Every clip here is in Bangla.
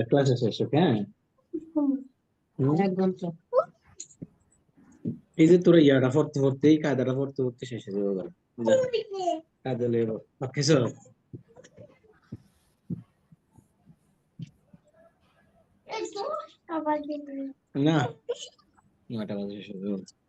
ক্লাসে শেষ হ্যাঁ এই যে তোরা ইয়াটা পড়তে পড়তেই কায়দাটা পড়তে পড়তে শেষ হয়ে যাবে কায়দা লেবো কিছু না 9টা বাজে শেষ হয়ে যাবে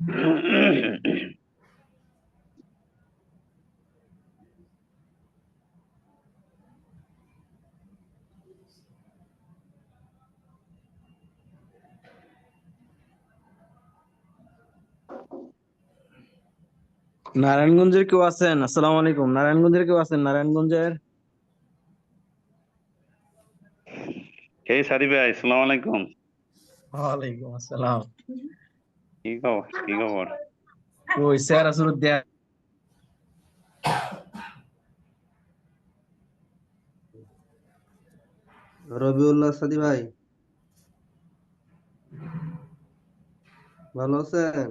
নারায়ণগঞ্জের কেউ আছেন? আসসালামু আলাইকুম। নারায়ণগঞ্জের কেউ আছেন? নারায়ণগঞ্জের এই সাদি ভাই, আসসালামু আলাইকুম। ওয়ালাইকুম আসসালাম। কি খবর? কি খবর? ওই স্যার আসলে দেয়া রবিউল্লাহ সাদি ভাই, ভালো আছেন?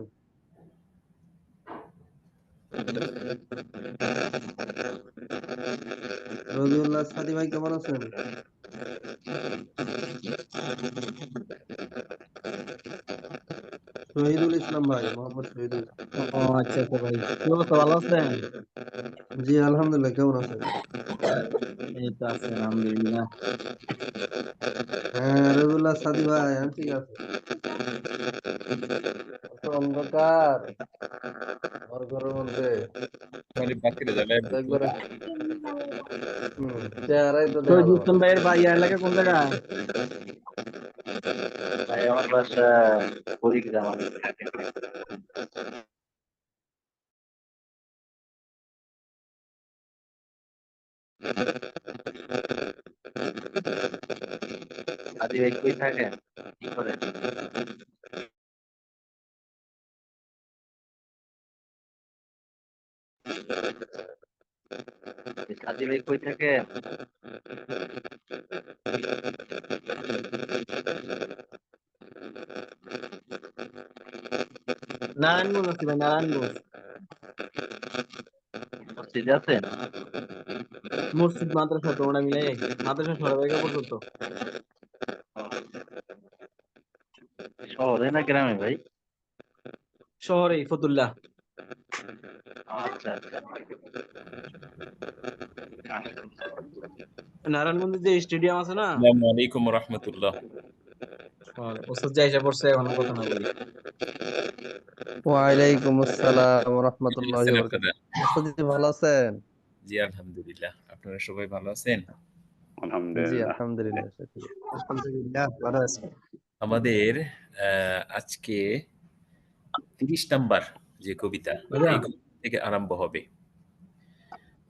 রবিউল্লাহ সাদি ভাই কেমন আছেন? শহীদুল ইসলাম ভাই, মোহাম্মদ শহীদুল ইসলাম। ও আচ্ছা আচ্ছা ভাই, কি অবস্থা, ভালো আছেন? জি আলহামদুলিল্লাহ, কেমন আছেন? এই তো আছি আলহামদুলিল্লাহ। হ্যাঁ রবিউল্লাহ সাদি ভাই, আমি ঠিক আছে। এত অন্ধকার আমার ঘরের মধ্যে, একবারে চেহারাই তো দেখা শহীদ যাবে ইসলাম না। ভাইয়ের বাড়ি এলাকা কোন জায়গায়? ভাই আমার বাসা কুড়িগ্রাম। আদি ভাই কই থাকেন, কি করেন? আদি ভাই কই থাকেন? নারায়ণগঞ্জ আছি ভাই, নারায়ণগঞ্জ। মসজিদে আছেন? মসজিদ মাদ্রাসা তো ওটা মিলাই, মাদ্রাসা সরাবেগা পর্যন্ত। শহরে না গ্রামে ভাই? শহরে ফতুল্লাহ। আচ্ছা আচ্ছা। নারায়ণগঞ্জে যে স্টেডিয়াম আছে না, আসসালামু আলাইকুম রহমতুল্লাহ। ওসব যে এসে পড়ছে, এখন কথা না বলি। ওয়ালাইকুম আসসালাম কেমন রহমতুল্লাহি আছেন ওয়া আপনারা? বারাকাতুহু। সাদি ভালো আছেন? জি আলহামদুলিল্লাহ। আপনারা সবাই ভালো আছেন? জি আলহামদুলিল্লাহ। আলহামদুলিল্লাহ। আলহামদুলিল্লাহ ভালো আছি। আমাদের আজকে 30 নাম্বার যে কবিতা, বুঝলা? এই কবিতা থেকে আরম্ভ হবে।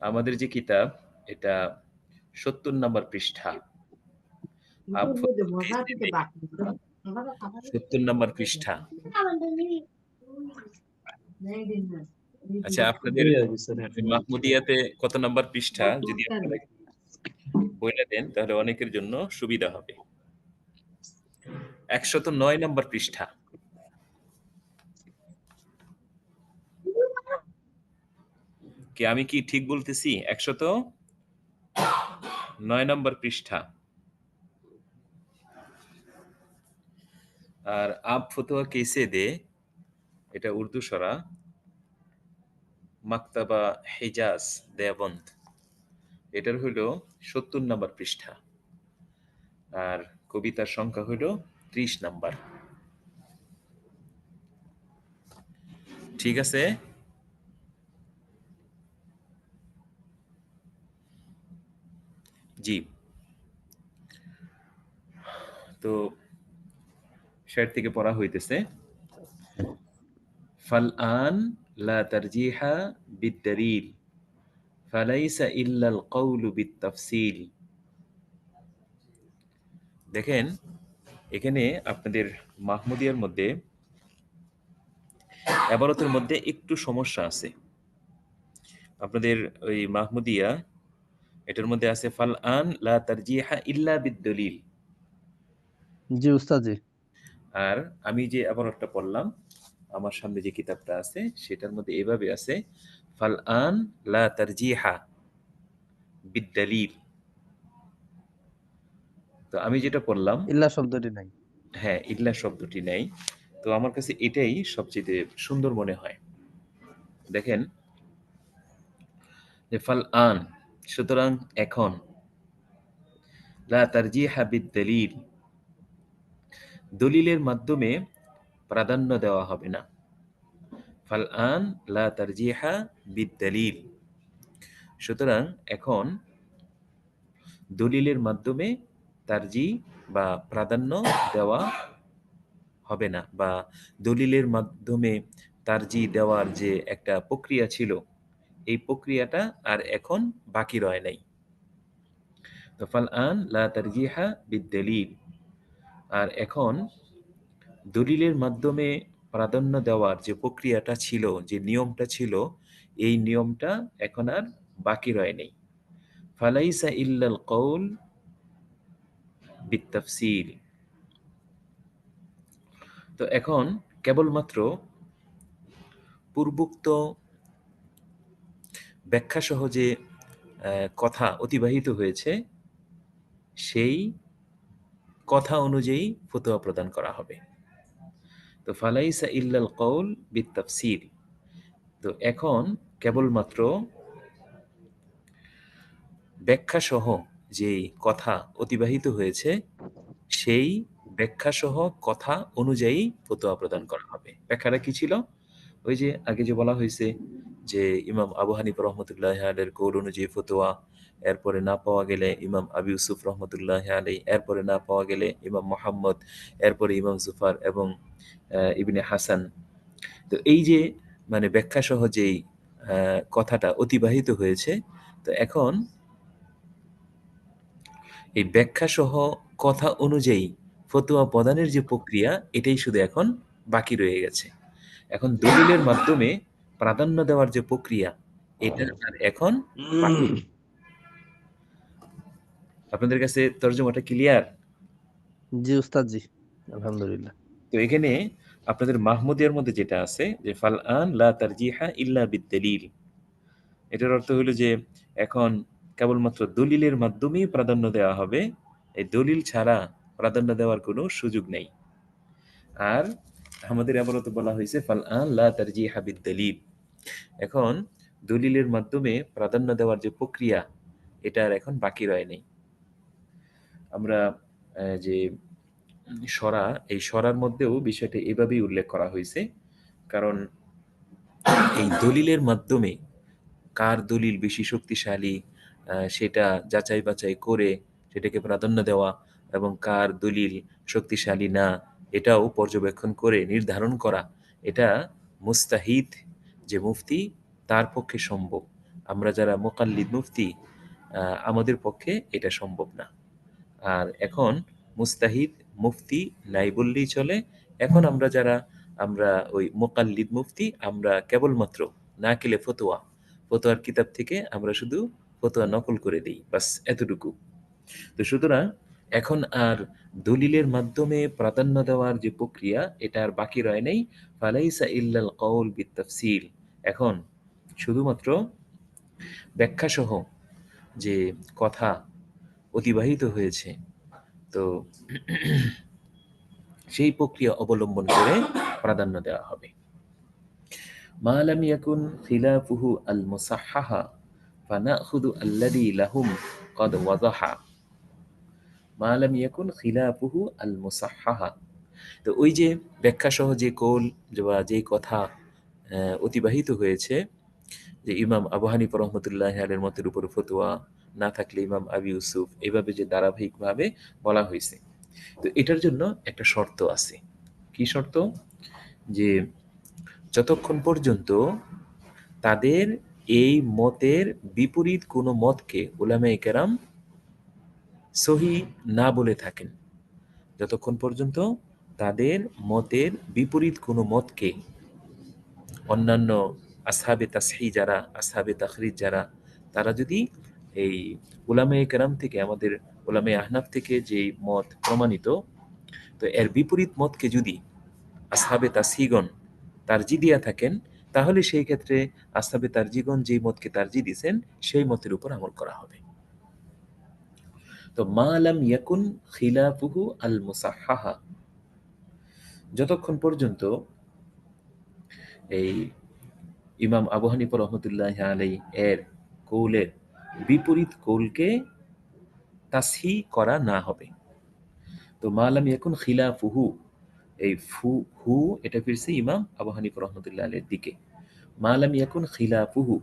আমাদের যে কিতাব, এটা 70 নাম্বার পৃষ্ঠা। আপ 70 নাম্বার পৃষ্ঠা। আচ্ছা, আপনাদের মাহমুদিয়াতে কত নাম্বার পৃষ্ঠা যদি আপনারা বলে দেন তাহলে অনেকের জন্য সুবিধা হবে। 109 নাম্বার পৃষ্ঠা। কি আমি কি ঠিক বলতেছি? 109 নম্বর পৃষ্ঠা। আর আপ ফতোয়া কেসে দে, এটা উর্দু সরা, মাকতাবা হেজাজ দেওবন্দ, এটার হইল 70 নম্বর পৃষ্ঠা। আর কবিতার সংখ্যা হইল 30 নাম্বার। ঠিক আছে? জি। তো শের থেকে পড়া হইতেছে। ফালআন লা তারজিহা বিদ-দালিল ফালাইসা ইল্লা আল-কাউলু বিত-তাফসিল। দেখেন, এখানে আপনাদের মাহমুদিয়ার মধ্যে এবারতের মধ্যে একটু সমস্যা আছে। আপনাদের ওই মাহমুদিয়া, এটার মধ্যে আছে ফালআন লা তারজিহা ইল্লা বিদ-দলিল। জি উস্তাদ জি। আর আমি যে এবারতটা পড়লাম, আমার সামনে যে কিতাবটা আছে সেটার মধ্যে এভাবে আছে ফালআন লা তারজিহা বিদ-দলিল। তো আমি যেটা পড়লাম, ইল্লা শব্দটি নাই। হ্যাঁ, ইল্লা শব্দটি নাই। তো আমার কাছে এটাই সবচেয়ে সুন্দর মনে হয়। দেখেন যে ফালআন, সুতরাং এখন, লা তারজিহা বিদ-দলিল, দলিলের মাধ্যমে প্রাধান্য দেওয়া হবে না। ফাল আন লা তারজিহা বিদ্দালিল। সুতরাং এখন দলিলের মাধ্যমে তারজি বা প্রাধান্য দেওয়া হবে না, বা দলিলের মাধ্যমে তারজি দেওয়ার যে একটা প্রক্রিয়া ছিল এই প্রক্রিয়াটা আর এখন বাকি রয় নাই। তো ফাল আন লা তারজিহা বিদ্দালিল। আর এখন দলিলের মাধ্যমে প্রাধান্য দেওয়ার যে প্রক্রিয়াটা ছিল, যে নিয়মটা ছিল, এই নিয়মটা এখন আর বাকি রয় নেই। ফালাইসা ইল্লাল কৌল বিত্তাফসিল। তো এখন কেবলমাত্র পূর্বোক্ত ব্যাখ্যা সহ যে কথা অতিবাহিত হয়েছে সেই কথা অনুযায়ী ফতোয়া প্রদান করা হবে। তো ফালাইসা ইল্লাল কৌল বিত্তাফসিল। তো এখন কেবলমাত্র ব্যাখ্যা সহ যেই কথা অতিবাহিত হয়েছে সেই ব্যাখ্যা সহ কথা অনুযায়ী ফতোয়া প্রদান করা হবে। ব্যাখ্যাটা কি ছিল? ওই যে আগে যে বলা হয়েছে যে ইমাম আবু হানিফা রহমতুল্লাহ আলাইহির কৌল অনুযায়ী ফতোয়া, এরপরে না পাওয়া গেলে ইমাম আবু ইউসুফ রহমতুল্লাহ আলাইহি, এরপরে না পাওয়া গেলে ইমাম মোহাম্মদ, এরপরে ইমাম জুফার এবং ইবনে হাসান। তো এই যে মানে ব্যাখ্যা সহ যেই কথাটা অতিবাহিত হয়েছে, তো এখন এই ব্যাখ্যা সহ কথা অনুযায়ী ফতোয়া প্রদানের যে প্রক্রিয়া এটাই শুধু এখন বাকি রয়ে গেছে। এখন দলিলের মাধ্যমে প্রাধান্য দেওয়ার যে প্রক্রিয়া এটা আর এখন বাকি নেই। আপনাদের কাছে তর্জমাটা ক্লিয়ার? জি উস্তাদ জি, আলহামদুলিল্লাহ। তো এখানে আপনাদের মাহমুদিয়ার মধ্যে যেটা আছে যে ফাল আন লা তারজিহা ইল্লা বিদ্দালিল, এটার অর্থ হলো যে এখন কেবলমাত্র দলিলের মাধ্যমেই প্রাধান্য দেওয়া হবে, এই দলিল ছাড়া প্রাধান্য দেওয়ার কোনো সুযোগ নেই। আর আমাদের আবারত বলা হয়েছে ফাল আন লা তারজিহা বিদ্দালিল, এখন দলিলের মাধ্যমে প্রাধান্য দেওয়ার যে প্রক্রিয়া এটা আর এখন বাকি রয় নেই। আমরা যে সরা, এই সরার মধ্যেও বিষয়টা এভাবেই উল্লেখ করা হয়েছে, কারণ এই দলিলের মাধ্যমে কার দলিল বেশি শক্তিশালী সেটা যাচাই বাছাই করে সেটাকে প্রাধান্য দেওয়া, এবং কার দলিল শক্তিশালী না এটাও পর্যবেক্ষণ করে নির্ধারণ করা, এটা মুস্তাহিদ যে মুফতি তার পক্ষে সম্ভব। আমরা যারা মুকাল্লিদ মুফতি আমাদের পক্ষে এটা সম্ভব না। আর এখন মুস্তাহিদ মুফতি নাই বললেই চলে। এখন আমরা যারা আমরা ওই মুকাল্লিদ মুফতি, আমরা কেবলমাত্র নাকিলে ফতোয়া, ফতোয়ার কিতাব থেকে আমরা শুধু ফতোয়া নকল করে দিই, বাস এতটুকু। তো সুতরাং এখন আর দলিলের মাধ্যমে প্রাধান্য দেওয়ার যে প্রক্রিয়া এটা আর বাকি রয় নাই। ফালাইসা ইল্লাল কওল বিত্তাফসিল, এখন শুধুমাত্র ব্যাখ্যা সহ যে কথা অতিবাহিত হয়েছে, তো সেই প্রক্রিয়া অবলম্বন করে প্রাধান্য দেওয়া হবে। মা লাম ইয়াকুন খিলাফুহু আল মুসাহহাহা ফানাখুযু আল্লাযী লাহুম ক্বাদ ওয়াযাহা। মা লাম ইয়াকুন খিলাফুহু আল মুসাহহাহা, তো ওই যে ব্যাখ্যা সহ যে কৌল বা যেই কথা অতিবাহিত হয়েছে যে ইমাম আবু হানিফা রহমতুল্লাহি আলাইহির মতের উপর ফতোয়া, না থাকলে ইমাম আবু ইউসুফ, এভাবে যে ধারাবাহিকভাবে বলা হয়েছে, তো এটার জন্য একটা শর্ত আছে। কি শর্ত? যে যতক্ষণ পর্যন্ত তাদের এই মতের বিপরীত কোনো মতকে উলামায়ে কেরাম সহি না বলে থাকেন, যতক্ষণ পর্যন্ত তাদের মতের বিপরীত কোনো মতকে অন্যান্য আসহাবে তাসহিহ যারা, আসহাবে তাখরিজ যারা, তারা যদি এই উলামায়ে কেরাম থেকে, আমাদের উলামায়ে আহনাফ থেকে যে মত প্রমাণিত, তো এর বিপরীত মতকে যদি আসহাবে তাসহিগণ তারজি দিয়া থাকেন, তাহলে সেই ক্ষেত্রে আসহাবে তারজিগণ যেই মতকে তারজি দিয়েছেন সেই মতের উপর আমল করা হবে। তো মা লাম ইয়াকুন খিলাফুহু আল মুসাহহাহা, যতক্ষণ পর্যন্ত এই ইমাম আবু হানিফা রহমতুল্লাহি আলাইহি এর কৌলের বিপরীত কৌলকে তাসহিহ করা না হবে। তো মা লাম ইয়াকুন খিলাফুহু, এই হু এটা ফিরছে ইমাম আবু হানিফা রহমতুল্লাহ আলাইহির দিকে। মা লাম ইয়াকুন খিলাফুহু,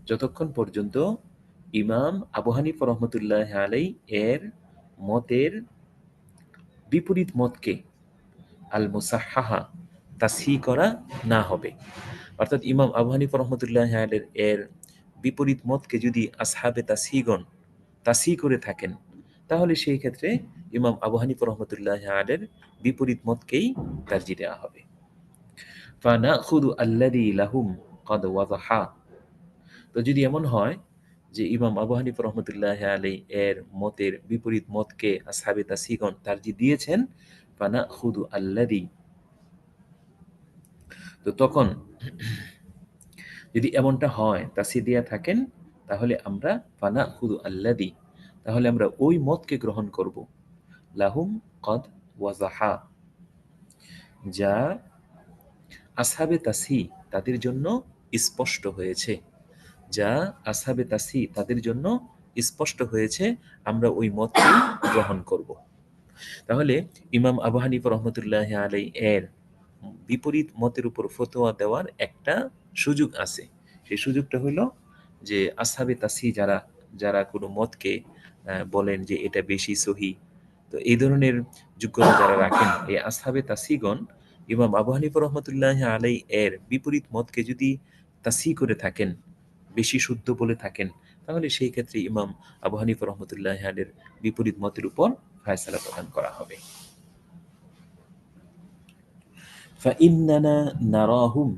যতক্ষণ পর্যন্ত ইমাম আবু হানিফা রহমতুল্লাহ আলাই এর মতের বিপরীত মতকে আল মুসাহহাহা তাসহিহ করা না হবে। অর্থাৎ ইমাম আবু হানিফা রহমতুল্লাহ আলাইহির এর বিপরীত মতকে যদি আসহাবে তাসহিহগণ তাসহিহ করে থাকেন, তাহলে সেই ক্ষেত্রে ইমাম আবু হানিফা রহমতুল্লাহ আলাইহির বিপরীত মতকেই তারজিহ দেওয়া হবে। ফানাখুযু আল্লাযী লাহুম ক্বাদ ওয়াযাহা, তো যদি এমন হয় যে ইমাম আবু হানিফা রহমতুল্লাহ আলাই এর মতের বিপরীত মতকে আসহাবে তাসহিহগণ তারজিহ দিয়েছেন, ফানাখুযু আল্লাযী, তো তখন যদি এমনটা হয় তাসহিহ দিয়া থাকেন, তাহলে আমরা ফানাখুযু আল্লাযী, তাহলে আমরা ওই মতকে গ্রহণ করব লাহুম ক্বাদ ওয়াযাহা, যা আসহাবে তাসহিহ তাদের জন্য স্পষ্ট হয়েছে, যা আসহাবে তাসহিহ তাদের জন্য স্পষ্ট হয়েছে, আমরা ওই মতকে গ্রহণ করব। তাহলে ইমাম আবু হানিফা রহমতুল্লাহ আলাই এর বিপরীত মতের উপর ফতোয়া দেওয়ার একটা সুযোগ আছে। সেই সুযোগটা হলো যে আসহাবে তাসহিহ যারা যারা কোনো মতকে বলেন যে এটা বেশি সহি, তো এই ধরনের যোগ্যতা যারা রাখেন, এই আসহাবে তাসহিহগণ ইমাম আবু হানিফা রহমতুল্লাহ আলাই এর বিপরীত মতকে যদি তাসহিহ করে থাকেন, বেশি শুদ্ধ বলে থাকেন, তাহলে সেই ক্ষেত্রে ইমাম আবু হানিফা রহমতুল্লাহ আলাইহির বিপরীত মতের উপর ফায়সালা প্রদান করা হবে। فإننا نراهم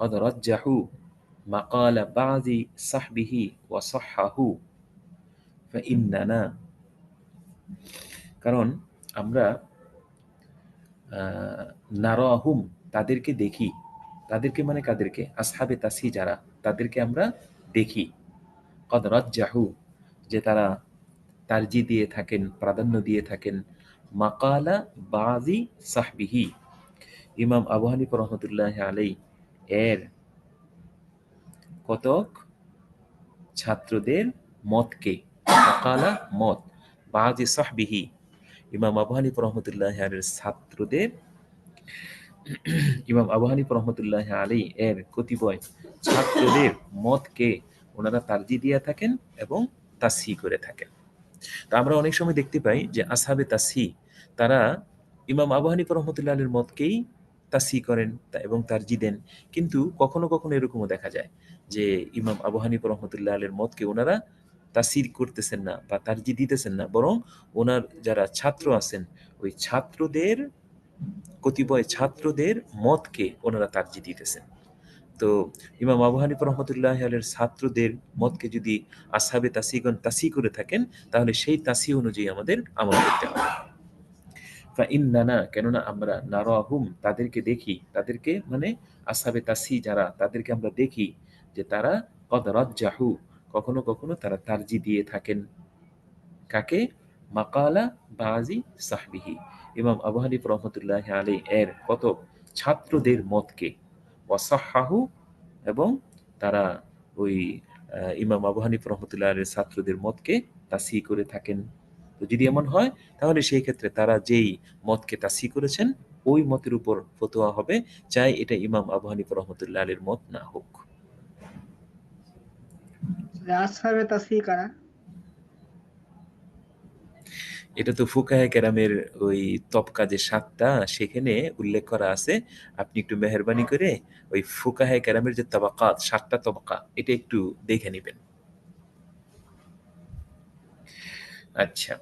قد رجحوا مقال بعض صحبه وصححه فإننا, কারণ আমরা নারাহুম তাদেরকে দেখি, তাদেরকে মানে কাদেরকে? আসহাবে তাসহিহ যারা, তাদেরকে আমরা দেখি। কদ রাজ্জাহু, যে তারা তারজি দিয়ে থাকেন, প্রাধান্য দিয়ে থাকেন মাকালা বাজি সাহবিহি, ইমাম আবু হানিফা রহমতুল্লাহ আলাই এর কতক ছাত্রদের মতকে, মাকালা মত, বাজি সাহবিহি ইমাম আবু হানিফা রহমতুল্লাহ আলাইহির ছাত্রদের, ইমাম আবু হানিফা রহমতুল্লাহ আলাই এর কতিপয় ছাত্রদের মতকে ওনারা তারজি দিয়ে থাকেন এবং তাসহিহ করে থাকেন। তো আমরা অনেক সময় দেখতে পাই যে আসহাবে তাসহিহ তারা ইমাম আবু হানিফা রহমতুল্লাহ আলাইহির মতকেই তাসহিহ করেন এবং তারজি দেন, কিন্তু কখনো কখনো এরকমও দেখা যায় যে ইমাম আবু হানিফা রহমতুল্লাহ আলাইহির মতকে ওনারা তাসহিহ করতেছেন না বা তারজি দিতেছেন না, বরং ওনার যারা ছাত্র আছেন ওই ছাত্রদের, কতিপয় ছাত্রদের মতকে ওনারা তারজি দিতেছেন। তো ইমাম আবু হানিফা রহমতুল্লাহ আলাইহির ছাত্রদের মতকে যদি আসহাবে তাসহিহগণ তাসহিহ করে থাকেন, তাহলে সেই তাসহিহ অনুযায়ী আমাদের আমল করতে হবে। ফাইন্নানা, কেননা আমরা নারাহুম তাদেরকে দেখি, তাদেরকে মানে আসহাবে তাসহিহ যারা, তাদেরকে আমরা দেখি যে তারা কদ রাজ্জাহু, কখনো কখনো তারা তারজি দিয়ে থাকেন কাকে? মাকালা বাজি সাহবিহি, ইমাম আবু হানিফা রহমতুল্লাহ আলাইহি এর কত ছাত্রদের মতকে, ওয়াসাহহাহু, এবং তারা ওই ইমাম আবু হানিফা রহমতুল্লাহ আলাইহির ছাত্রদের মতকে তাসহিহ করে থাকেন। তো যদি এমন হয়, তাহলে সেই ক্ষেত্রে তারা যেই মতকে তাসহিহ করেছেন ওই মতের উপর ফতোয়া হবে, চাই এটা ইমাম আবু হানিফা রহমতুল্লাহ আলাইহির মত না হোক। আসহাবে তাসহিহ কারা? এটা তো ফুকাহে কেরামের ওই তবকা যে ৭টা সেখানে উল্লেখ করা আছে, আপনি একটু মেহেরবানি করে ওই ফুকাহে কেরামের যে তাবাকাত ৭টা তবকা এটা একটু দেখে নেবেন। আচ্ছা,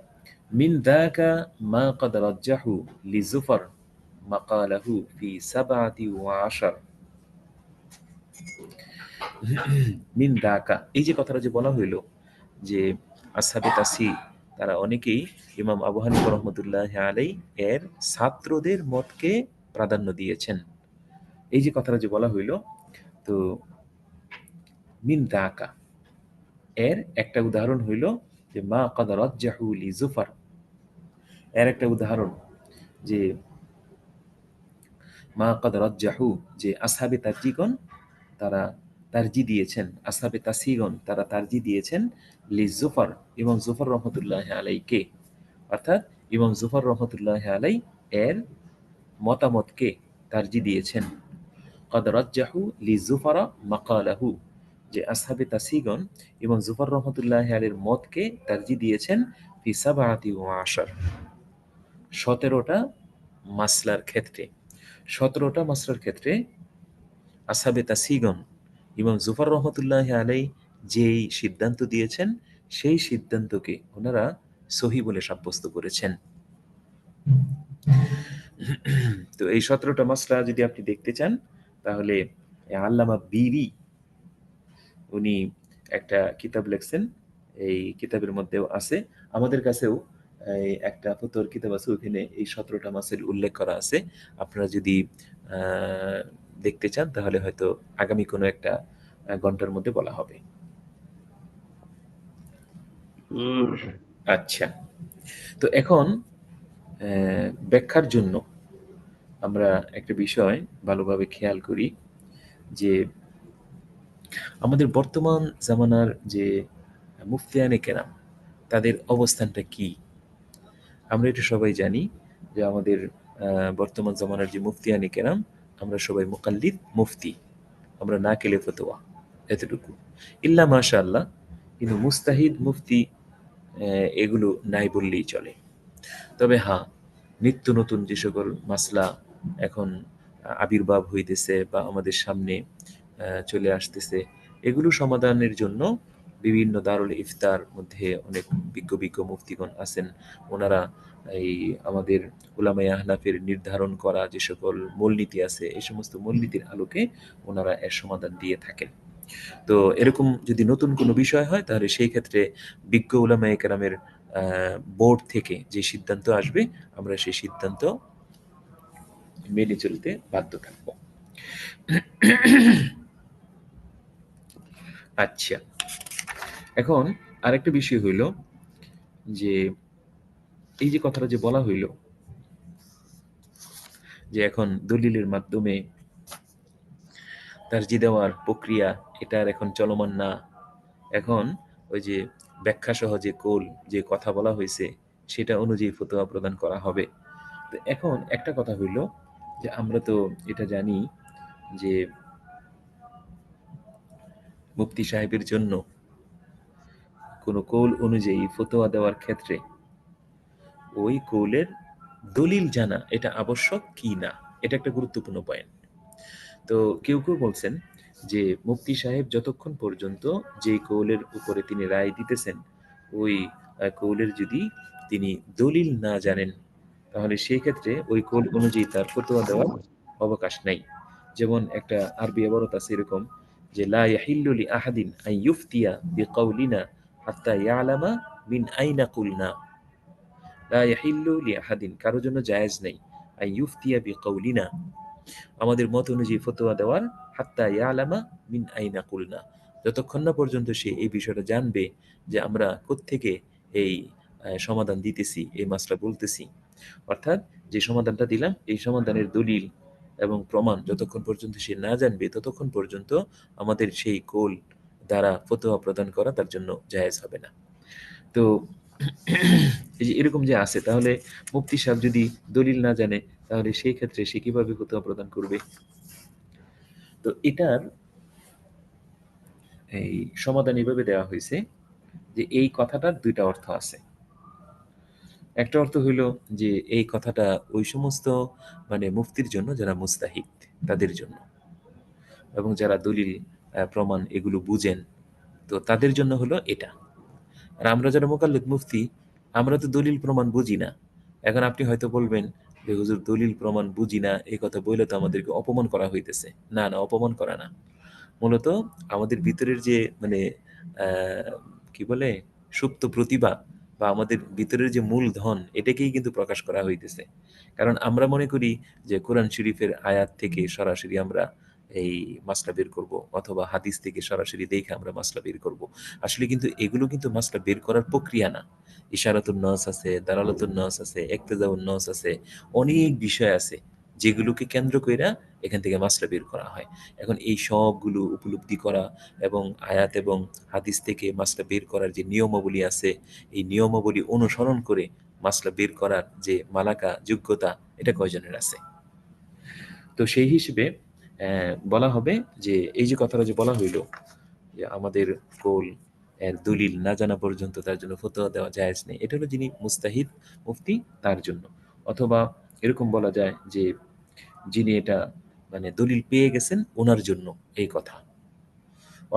মিন যাকা মা ক্বাদ রাজ্জাহু লিজুফার মাকালাহু ফি ১৭ মিন যাকা, এই যে কথাটা যে বলা হইল যে আসহাবে তাসহিহ তারা অনেকেই ইমাম আবু হানিফা রহমতুল্লাহ আলাই এর ছাত্রদের মতকে প্রাধান্য দিয়েছেন, এই যে কথাটা যে বলা হইল, তো মিন যাকা এর একটা উদাহরণ হইল যে মা ক্বাদ রাজ্জাহু লিজুফার, এর একটা উদাহরণ যে মা ক্বাদ রাজ্জাহু, যে আসহাবে তারজিগণ তারা তারজি দিয়েছেন, আসহাবে তাসহিহগণ তারা তারজি দিয়েছেন লিজুফার, ইমাম জুফর রহমতুল্লাহ আলাইকে, অর্থাৎ ইমাম জুফর রহমতুল্লাহ আলাই এর মতামতকে তারজি দিয়েছেন। قد رجحوا للزفر مقاله, যে আসহাবে তাসিগণ এবং জুফর রহমতুল্লাহ আলাইহির মতকে তারজি দিয়েছেন ফি সাবআতি ওয়া আশার, 17টা মাসলার ক্ষেত্রে। 17টা মাসলার ক্ষেত্রে আসহাবে তাসিগণ ইমাম জুফর রহমতুল্লাহ আলাই যেই সিদ্ধান্ত দিয়েছেন সেই সিদ্ধান্তকে ওনারা সহি বলে সাব্যস্ত করেছেন। তো এই 17টা মাসলা যদি আপনি দেখতে চান তাহলে আল্লামা বিরি উনি একটা কিতাব লিখছেন, এই কিতাবের মধ্যেও আছে, আমাদের কাছেও এই একটা ফতোয়ার কিতাব আছে, ওখানে এই 17টা মাসের উল্লেখ করা আছে। আপনারা যদি দেখতে চান তাহলে হয়তো আগামী কোনো একটা ঘন্টার মধ্যে বলা হবে। আচ্ছা, তো এখন ব্যাখ্যার জন্য আমরা একটা বিষয় ভালোভাবে খেয়াল করি যে আমাদের বর্তমান জামানার যে মুফতিয়ানে কেরাম তাদের অবস্থানটা কি। আমরা এটা সবাই জানি যে আমাদের বর্তমান জামানার যে মুফতিয়ানে কেরাম আমরা সবাই মুকাল্লিদ মুফতি, আমরা না কেলে ফতোয়া, এতটুকু। ইল্লা মাশাআল্লাহ, কিন্তু মুস্তাহিদ মুফতি এগুলো নাই বললেই চলে। তবে হ্যাঁ, নিত্য নতুন যে সকল মাসলা এখন আবির্ভাব হইতেছে বা আমাদের সামনে চলে আসতেছে, এগুলো সমাধানের জন্য বিভিন্ন দারুল ইফতার মধ্যে অনেক বিজ্ঞ বিজ্ঞ মুফতিগণ আছেন। ওনারা এই আমাদের উলামায়ে আহনাফের নির্ধারণ করা যে সকল মূলনীতি আছে এই সমস্ত মূলনীতির আলোকে ওনারা এর সমাধান দিয়ে থাকেন। তো এরকম যদি নতুন কোনো বিষয় হয় তাহলে সেই ক্ষেত্রে বিজ্ঞ উলামায়ে কেরামের বোর্ড থেকে যে সিদ্ধান্ত আসবে আমরা সেই সিদ্ধান্ত মেনে চলতে বাধ্য থাকবো। আচ্ছা, এখন আরেকটা বিষয় হইল যে এই যে কথাটা যে বলা হইল যে এখন দলিলের মাধ্যমে তারজি দেওয়ার প্রক্রিয়া এটা আর এখন চলমান না, এখন ওই যে ব্যাখ্যা সহ যে কোল যে কথা বলা হয়েছে সেটা অনুযায়ী ফতোয়া প্রদান করা হবে। তো এখন একটা কথা হইল যে আমরা তো এটা জানি যে মুফতি সাহেবের জন্য কোনো কৌল অনুযায়ী ফতোয়া দেওয়ার ক্ষেত্রে ওই কৌলের দলিল জানা এটা আবশ্যক কি না, এটা একটা গুরুত্বপূর্ণ পয়েন্ট। তো কেউ কেউ বলছেন যে মুফতি সাহেব যতক্ষণ পর্যন্ত যে কৌলের উপরে তিনি রায় দিতেছেন ওই কৌলের যদি তিনি দলিল না জানেন তাহলে সেই ক্ষেত্রে ওই কৌল অনুযায়ী তার ফতোয়া দেওয়ার অবকাশ নাই। যেমন একটা আরবি ইবারত আছে এরকম যে লা ইয়াহিল্লু লি আহাদিন আন ইফতিয়া বিকাউলিনা হাত্তা ইয়ালামা মিন আইনা কুলনা। লা ইয়াহিল্লু লি আহাদিন, কারোর জন্য জায়েজ নাই, আন ইফতিয়া বিকাউলিনা, আমাদের মত অনুযায়ী ফতোয়া দেওয়ার, হাত্তা ইয়ালামা মিন আইনা কুলনা, যতক্ষণ না পর্যন্ত সে এই বিষয়টা জানবে যে আমরা কোত্থেকে এই সমাধান দিতেছি, এই মাসলা বলতেছি। অর্থাৎ যে সমাধানটা দিলাম এই সমাধানের দলিল এবং প্রমাণ যতক্ষণ পর্যন্ত সে না জানবে ততক্ষণ পর্যন্ত আমাদের সেই কোল দ্বারা ফতোয়া প্রদান করা তার জন্য জায়েজ হবে না। তো এই যে এরকম যে আছে, তাহলে মুফতি সাহেব যদি দলিল না জানে তাহলে সেই ক্ষেত্রে সে কিভাবে ফতোয়া প্রদান করবে? তো এটার এই সমাধান এভাবে দেওয়া হয়েছে যে এই কথাটার দুইটা অর্থ আছে। একটা অর্থ হইল যে এই কথাটা ওই সমস্ত মানে মুফতির জন্য যারা মুস্তাহিদ তাদের জন্য, এবং যারা দলিল প্রমাণ এগুলো বুঝেন তো তাদের জন্য হলো এটা। আর আমরা যারা মুকাল্লিদ মুফতি আমরা তো দলিল প্রমাণ বুঝি না। এখন আপনি হয়তো বলবেন যে হুজুর দলিল প্রমাণ বুঝি না এই কথা বললে তো আমাদেরকে অপমান করা হইতেছে। না না, অপমান করা না, মূলত আমাদের ভিতরের যে মানে কি বলে সুপ্ত প্রতিভা বা আমাদের ভিতরের যে মূল ধন এটাকেই কিন্তু প্রকাশ করা হইতেছে। কারণ আমরা মনে করি যে কোরআন শরীফের আয়াত থেকে সরাসরি আমরা এই মাসলা বের করব অথবা হাদিস থেকে সরাসরি দেখে আমরা মাসলা বের করব। আসলে কিন্তু এগুলো কিন্তু মাসলা বের করার প্রক্রিয়া না। ইশারাতুন নাস আছে, দালালাতুন নাস আছে, ইক্তিজাউন নাস আছে, অনেক বিষয় আছে যেগুলোকে কেন্দ্র কইরা এখান থেকে মাসলা বের করা হয়। এখন এই সবগুলো উপলব্ধি করা এবং আয়াত এবং হাদিস থেকে মাসলা বের করার যে নিয়মাবলী আছে এই নিয়মাবলী অনুসরণ করে মাসলা বের করার যে মালাকা যোগ্যতা এটা কয়জনের আছে? তো সেই হিসেবে বলা হবে যে এই যে কথাটা যে বলা হইল যে আমাদের কোল এর দলিল না জানা পর্যন্ত তার জন্য ফতোয়া দেওয়া জায়েজ নেই, এটা হলো যিনি মুস্তাহিদ মুফতি তার জন্য। অথবা এরকম বলা যায় যে যিনি এটা মানে দলিল পেয়ে গেছেন ওনার জন্য এই কথা।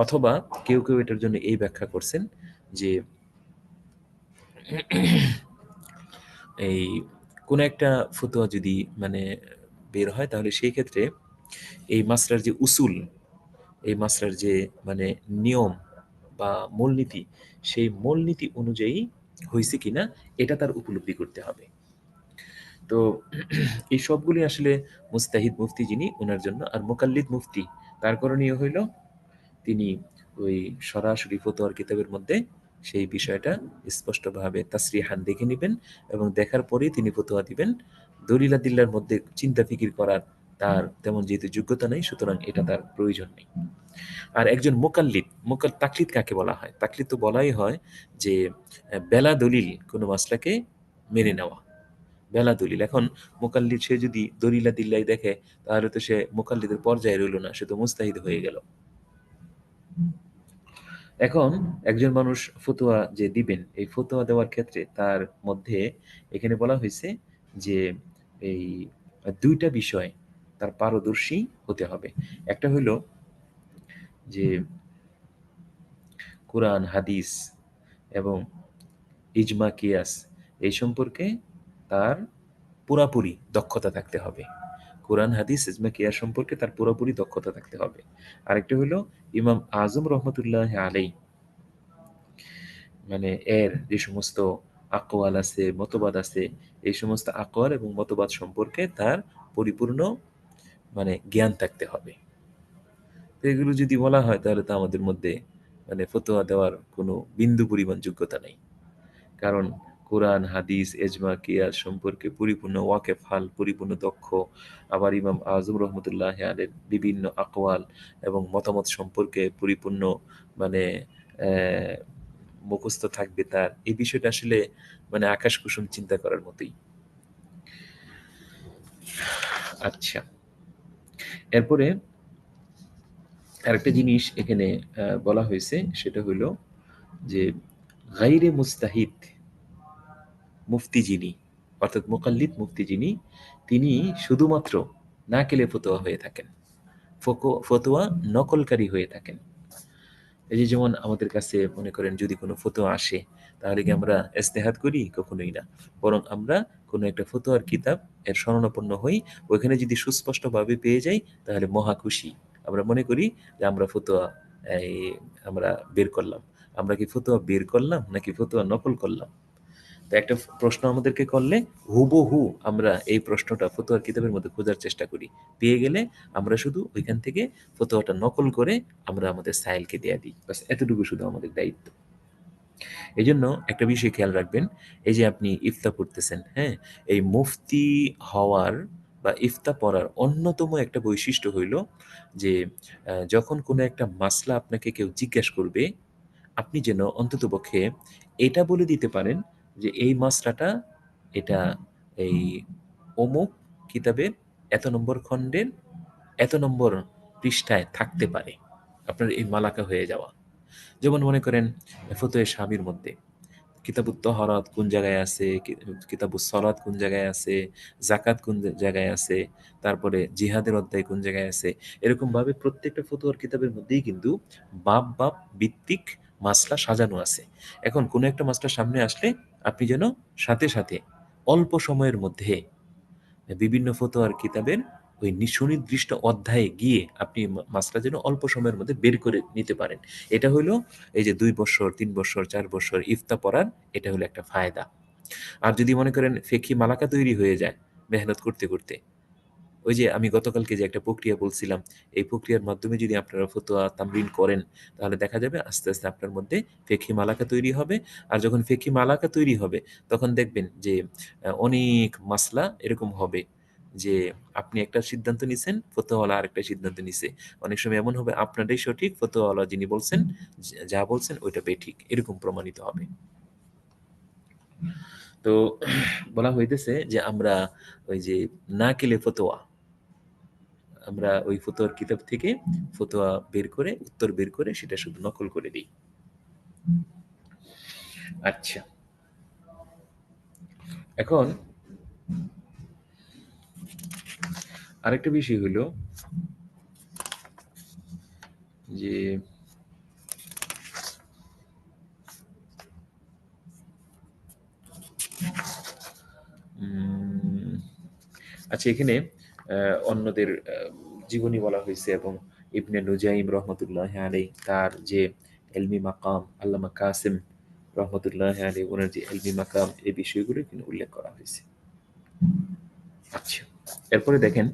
অথবা কেউ কেউ এটার জন্য এই ব্যাখ্যা করছেন যে এই কোন একটা ফতোয়া যদি মানে বের হয় তাহলে সেই ক্ষেত্রে এই মাসলার যে উসুল, এই মাসলার যে মানে নিয়ম বা মূলনীতি, সেই মূলনীতি অনুযায়ী হয়েছে কিনা এটা তার উপলব্ধি করতে হবে। তো এই সবগুলি আসলে মুস্তাহিদ মুফতি যিনি ওনার জন্য। আর মুকাল্লিদ মুফতি তার করণীয় হইল তিনি ওই সরাসরি ফতোয়ার কিতাবের মধ্যে সেই বিষয়টা স্পষ্টভাবে তাসরিহান দেখে নেবেন এবং দেখার পরেই তিনি ফতোয়া দিবেন। দলিলাদিল্লার মধ্যে চিন্তা ফিকির করার তার তেমন যেহেতু যোগ্যতা নেই, সুতরাং এটা তার প্রয়োজন নেই। আর একজন মুকাল্লিদ, তাকলিদ কাকে বলা হয়? তাকলিদ তো বলাই হয় যে বেলা দলিল কোনো মাসলাকে মেনে নেওয়া, বেলা দলিল। এখন মুকাল্লিদ সে যদি দলিলা দিল্লাই দেখে তাহলে তো সে মুকাল্লিদের পর্যায়ে রইল না, সে তো মুস্তাহিদ হয়ে গেল। এখন একজন মানুষ ফতোয়া যে দিবেন, এই ফতোয়া দেওয়ার ক্ষেত্রে তার মধ্যে এখানে বলা হয়েছে যে এই দুইটা বিষয় তার পারদর্শী হতে হবে। একটা হইল যে কোরআন হাদিস এবং ইজমা কিয়াস এই সম্পর্কে তার পুরাপুরি দক্ষতা থাকতে হবে। কোরআন হাদিস ইজমা কিয়াস সম্পর্কে তার পুরোপুরি দক্ষতা থাকতে হবে। আরেকটা হলো ইমাম আজম রহমতুল্লাহ আলাই মানে এর যে সমস্ত আকওয়াল আছে, মতবাদ আছে, এই সমস্ত আকওয়াল এবং মতবাদ সম্পর্কে তার পরিপূর্ণ মানে জ্ঞান থাকতে হবে। তো এগুলো যদি বলা হয় তাহলে তো আমাদের মধ্যে মানে ফতোয়া দেওয়ার কোনো বিন্দু পরিমাণ যোগ্যতা নেই। কারণ কোরআন হাদিস এজমা কিয়াস সম্পর্কে পরিপূর্ণ ওয়াকেফ হাল, পরিপূর্ণ দক্ষ, আবার ইমাম আজম রহমতুল্লাহ আলের বিভিন্ন আকওয়াল এবং মতামত সম্পর্কে পরিপূর্ণ মানে আহ, মুখস্থ থাকবে তার, এই বিষয়টা আসলে মানে আকাশ কুসুম চিন্তা করার মতোই। আচ্ছা, এরপরে আরেকটা জিনিস এখানে বলা হয়েছে, সেটা হলো যে গাইরে মুস্তাহিদ মুফতি যিনি, অর্থাৎ মুকাল্লিদ মুফতি যিনি, তিনি শুধুমাত্র নাকেলে ফতোয়া হয়ে থাকেন, ফতোয়া নকলকারী হয়ে থাকেন। এই যে যেমন আমাদের কাছে মনে করেন যদি কোনো ফতোয়া আসে তাহলে কি আমরা ইজতেহাদ করি? কখনোই না। বরং আমরা কোনো একটা ফতোয়ার কিতাব এর শরণাপন্ন হই, ওইখানে যদি সুস্পষ্টভাবে পেয়ে যাই তাহলে মহা খুশি। আমরা মনে করি যে আমরা ফতোয়া এই আমরা বের করলাম। আমরা কি ফতোয়া বের করলাম নাকি ফতোয়া নকল করলাম? তো একটা প্রশ্ন আমাদেরকে করলে হুবহু আমরা এই প্রশ্নটা ফতোয়ার কিতাবের মধ্যে খোঁজার চেষ্টা করি, পেয়ে গেলে আমরা শুধু ওইখান থেকে ফতোয়াটা নকল করে আমরা আমাদের সাইলকে দেয়া দিই। বাস এতটুকু শুধু আমাদের দায়িত্ব। এই জন্য একটা বিষয় খেয়াল রাখবেন, এই যে আপনি ইফতা পড়তেছেন, হ্যাঁ, এই মুফতি হওয়ার বা ইফতা পড়ার অন্যতম একটা বৈশিষ্ট্য হইল যে যখন কোনো একটা মাসলা আপনাকে কেউ জিজ্ঞেস করবে, আপনি যেন অন্ততপক্ষে এটা বলে দিতে পারেন যে এই মাসলাটা এটা এই অমুক কিতাবের এত নম্বর খণ্ডের এত নম্বর পৃষ্ঠায় থাকতে পারে, আপনার এই মালাকা হয়ে যাওয়া। যেমন মনে করেন ফতোয়ে স্বামীর মধ্যে কিতাবুত তহরাত কোন জায়গায় আছে, কিতাবুস সলাত কোন জায়গায় আছে, জাকাত কোন জায়গায় আছে, তারপরে জিহাদের অধ্যায় কোন জায়গায় আছে, এরকম ভাবে প্রত্যেকটা ফতোয়ার কিতাবের মধ্যেই কিন্তু বাব ভিত্তিক মাসলা সাজানো আছে। এখন কোনো একটা মাসলা সামনে আসলে আপনি যেন সাথে সাথে অল্প সময়ের মধ্যে বিভিন্ন ফতোয়ার কিতাবের ওই সুনির্দিষ্ট অধ্যায়ে গিয়ে আপনি মাসলা যেন অল্প সময়ের মধ্যে বের করে নিতে পারেন। এটা হলো এই যে 2 বছর 3 বছর 4 বছর ইফতা পড়ার এটা হলো একটা ফায়দা। আর যদি মনে করেন ফেকি মালাকা তৈরি হয়ে যায় মেহনত করতে করতে, ওই যে আমি গতকালকে যে একটা প্রক্রিয়া বলছিলাম, এই প্রক্রিয়ার মাধ্যমে যদি আপনারা ফতোয়া তামরিন করেন তাহলে দেখা যাবে আস্তে আস্তে আপনার মধ্যে ফেকি মালাকা তৈরি হবে। আর যখন ফেকি মালাকা তৈরি হবে তখন দেখবেন যে অনেক মাসলা এরকম হবে যে আপনি একটা সিদ্ধান্ত নিছেন, ফতোয়াওয়ালা আরেকটা সিদ্ধান্ত নিছে। অনেক সময় এমন হবে আপনারটাই সঠিক, ফতোয়াওয়ালা যিনি বলছেন যা বলছেন ওইটা বেঠিক, এরকম প্রমাণিত হবে। তো বলা হইতেছে যে আমরা ওই যে নাকিলে ফতোয়া, আমরা ওই ফতোয়ার কিতাব থেকে ফতোয়া বের করে উত্তর বের করে সেটা শুধু নকল করে দিই। আচ্ছা, এখন আরেকটা বিষয় হলো যে আচ্ছা, এখানে অন্যদের জীবনী বলা হয়েছে এবং ইবনে নুজাইম রহমতুল্লাহ আলাই তার যে এলমি মাকাম, আল্লামা কাসিম রহমতুল্লাহ আলাই ওনার যে এলমি মাকাম, এই বিষয়গুলো এখানে উল্লেখ করা হয়েছে। আচ্ছা, এরপরে দেখেন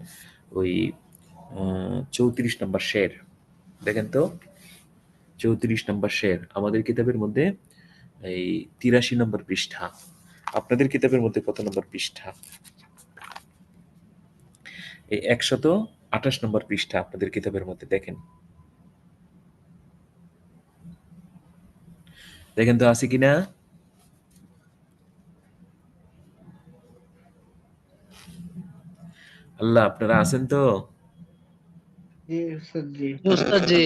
ওই 34 নম্বর শের দেখেন তো, 34 নম্বর শের আমাদের কিতাবের মধ্যে এই 83 নম্বর পৃষ্ঠা। আপনাদের কিতাবের মধ্যে কত নম্বর পৃষ্ঠা? এই 128 নম্বর পৃষ্ঠা আপনাদের কিতাবের মধ্যে দেখেন, দেখেন তো আছে কিনা। আল্লাহ, আপনারা আছেন তো? জি উস্তাদ জি। জি উস্তাদ জি।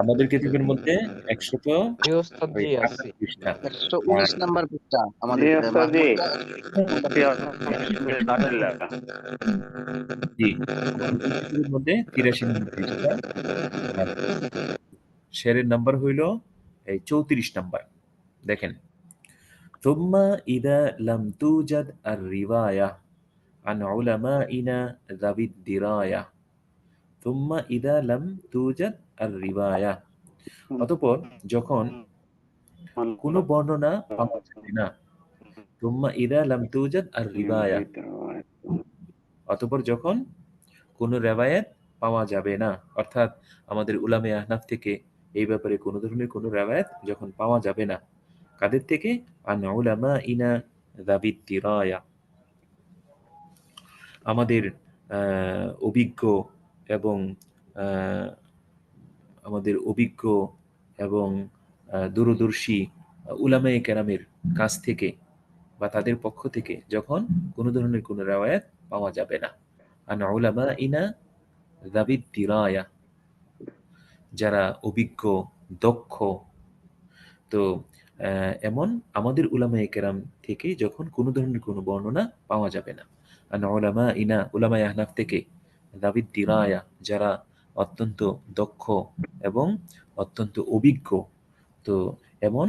আমাদের কিতাবের মধ্যে 128 জি ওস্তাদ জি আছি। পৃষ্ঠা। 119 নাম্বার পৃষ্ঠা আমাদের জি কিতাবে ওস্তাদ জি। মাহমুদ। জি, আমাদের কিতাবের মধ্যে 83 নম্বর পৃষ্ঠা। আর শেরের নাম্বার হইল এই 34 নাম্বার। দেখেন, থুম্মা ইদা লাম তুজাদ আর রিওয়ায়া আন উলামাইনা যাবিদ দিরায়া। থুম্মা ইদা লাম তুজাদ আর রিওয়ায়া, অতঃপর যখন কোনো বর্ণনা পাওয়া যাবে না। থুম্মা ইদা লাম তুজাদ আর রিওয়ায়া, অতঃপর যখন কোনো রেওয়ায়াত পাওয়া যাবে না, অর্থাৎ আমাদের উলামে আহনাফ থেকে এই ব্যাপারে কোনো ধরনের কোনো রেওয়ায়াত যখন পাওয়া যাবে না, কাদের থেকে? আন উলামাইনা যাবিদ দিরায়া, আমাদের অভিজ্ঞ এবং আহ, আমাদের অভিজ্ঞ এবং দূরদর্শী উলামায়ে কেরামের কাছ থেকে বা তাদের পক্ষ থেকে যখন কোনো ধরনের কোনো রেওয়ায়াত পাওয়া যাবে না। আন উলামাইনা যাবিদ দিরায়া, যারা অভিজ্ঞ, দক্ষ, তো এমন আমাদের উলামায়ে কেরাম থেকে যখন কোনো ধরনের কোনো বর্ণনা পাওয়া যাবে না। আন উলামাইনা, উলামায়ে আহনাফ থেকে, যাবিদ দিরায়া, যারা অত্যন্ত দক্ষ এবং অত্যন্ত অভিজ্ঞ, তো এমন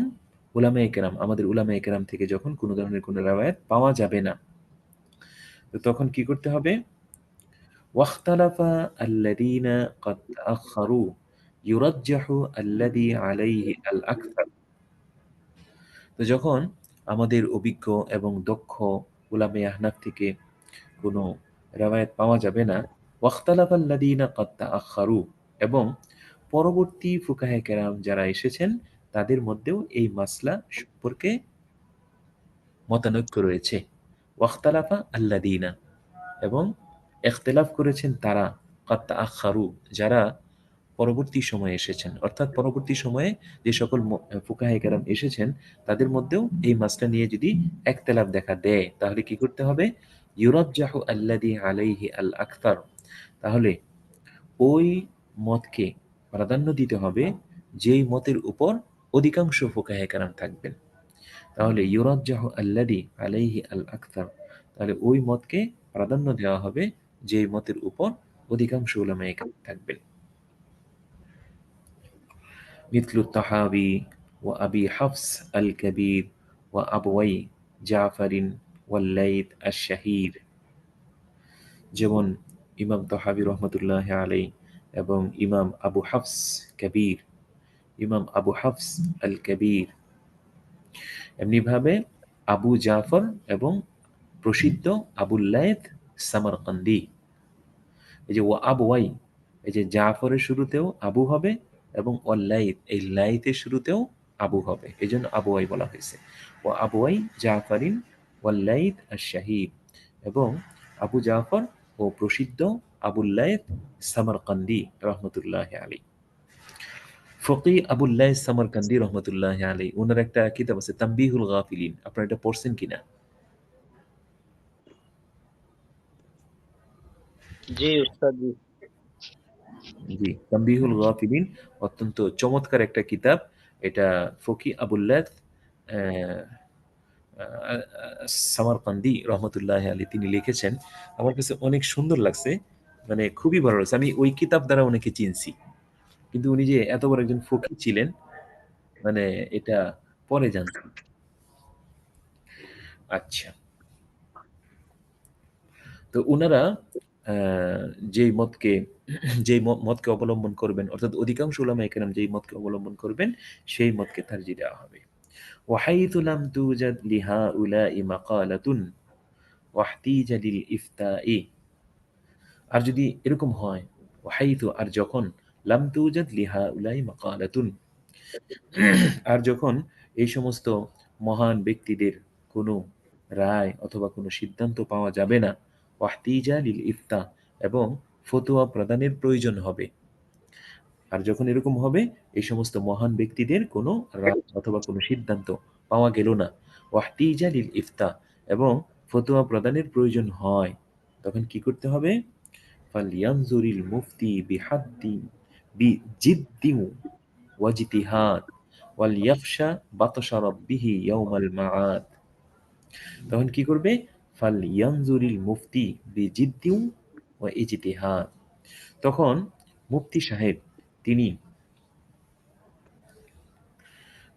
উলামায়ে কেরাম, আমাদের উলামায়ে কেরাম থেকে যখন কোনো ধরনের কোনো রিওয়ায়াত পাওয়া যাবে না, তো তখন কি করতে হবে? ওয়াখতালাফা আল্লাযীনা ক্বাদ তাআখারু ইউরাজ্জাহু আল্লাযী আলাইহি আল আকসার, তো যখন আমাদের অভিজ্ঞ এবং দক্ষ উলামায়ে আহনাফ থেকে কোনো রিওয়ায়াত পাওয়া যাবে না, ওয়াখতালাফা আল্লাযীনা ক্বাদ তাআখারু, এবং পরবর্তী ফুকাহে কেরাম যারা এসেছেন তাদের মধ্যেও এই মাসলা সম্পর্কে মতানৈক্য রয়েছে। ওয়াখতালাফা আল্লাযীনা, এবং ইখতিলাফ করেছেন তারা, ক্বাদ তাআখারু, যারা পরবর্তী সময়ে এসেছেন, অর্থাৎ পরবর্তী সময়ে যে সকল ফুকাহে কেরাম এসেছেন তাদের মধ্যেও এই মাসলা নিয়ে যদি ইখতিলাফ দেখা দেয়, তাহলে কি করতে হবে? ইউরাজ্জাহু আল্লাযী আলাইহি আল আকসার, তাহলে ওই মতকে প্রাধান্য দিতে হবে যেই মতের উপর অধিকাংশ ফুকাহে কেরাম থাকবেন। তাহলে ইউরাজ্জাহু আল্লাযী আলাইহি আল আকসার, তাহলে ওই মতকে প্রাধান্য দেওয়া হবে যেই মতের উপর অধিকাংশ উলামায়ে কেরাম থাকবেন। مثل الطحاوي وأبي حفص الكبير وأبوي جعفر والليث الشهير, যেমন ইমাম তহাবি রহমতুল্লাহ আলাই এবং ইমাম আবু হাফস কবির, ইমাম আবু হাফস আল কবির, এমনিভাবে আবু জাফর এবং প্রসিদ্ধ আবুল লাইথ সামারকান্দি। এই যে ও আবওয়াই, এই যে জাফরের শুরুতেও আবু হবে এবং ওয়াল্লাইথ, এই লাইথের শুরুতেও আবু হবে, এই জন্য আবওয়াই বলা হয়েছে। ও আবওয়াই জাফারিন ওয়াল্লাইথ আশ-শাহীদ, এবং আবু জাফর ও প্রসিদ্ধ আবুল লাইথ সামারকান্দি রহমতুল্লাহ আলী। ফকি আবুল লাইথ সামারকান্দি রহমতুল্লাহ আলী, ওনার একটা কিতাব আছে তানবীহুল গাফিলিন, আপনারা এটা পড়ছেন কিনা? জি উস্তাদ জি। জি, তানবীহুল গাফিলিন অত্যন্ত চমৎকার একটা কিতাব। এটা ফকি আবুল্লাহ আহ, আহ, সামারকান্দি রহমতুল্লাহ আলী তিনি লিখেছেন। আমার কাছে অনেক সুন্দর লাগছে, মানে খুবই ভালো লাগছে। আমি ওই কিতাব দ্বারা ওনাকে চিনছি, কিন্তু উনি যে এত বড় একজন ফকি ছিলেন, মানে এটা পরে জানছি। আচ্ছা, তো উনারা আহ, যেই মতকে যেই মতকে অবলম্বন করবেন, অর্থাৎ অধিকাংশ উলামায়ে কেরাম যেই মতকে অবলম্বন করবেন সেই মতকে তারজিহ দেওয়া হবে। وحيث لم توجد لهؤلاء مقالة واحتيج للإفتاء। আর যদি এরকম হয়, ওয়াহাইতু আর যখন, লাম তুজাদ লিহাউলাই মাকালাতুন আর যখন এই সমস্ত মহান ব্যক্তিদের কোনো রায় অথবা কোনো সিদ্ধান্ত পাওয়া যাবে না, ওয়াহতিজা লিল ইফতা এবং ফতোয়া প্রদানের প্রয়োজন হবে। আর যখন এরকম হবে, এই সমস্ত মহান ব্যক্তিদের কোনো রায় অথবা কোনো সিদ্ধান্ত পাওয়া গেল না, ওয়াহতিজা লিল ইফতা এবং ফতোয়া প্রদানের প্রয়োজন হয়, তখন কি করতে হবে? ফালিয়ানজুরিল মুফতি বিহাদ্দি বিজিদ্দি ওয়াজতিহাদ ওয়ালিয়াখশা বাতশা রাব্বিহি ইয়াউমাল মাআদ। তখন কি করবে? ফালিয়ানজুরিল মুফতি বিজিদ্দি ওয়া ইজতিহাদ। তখন মুফতি সাহেব তিনি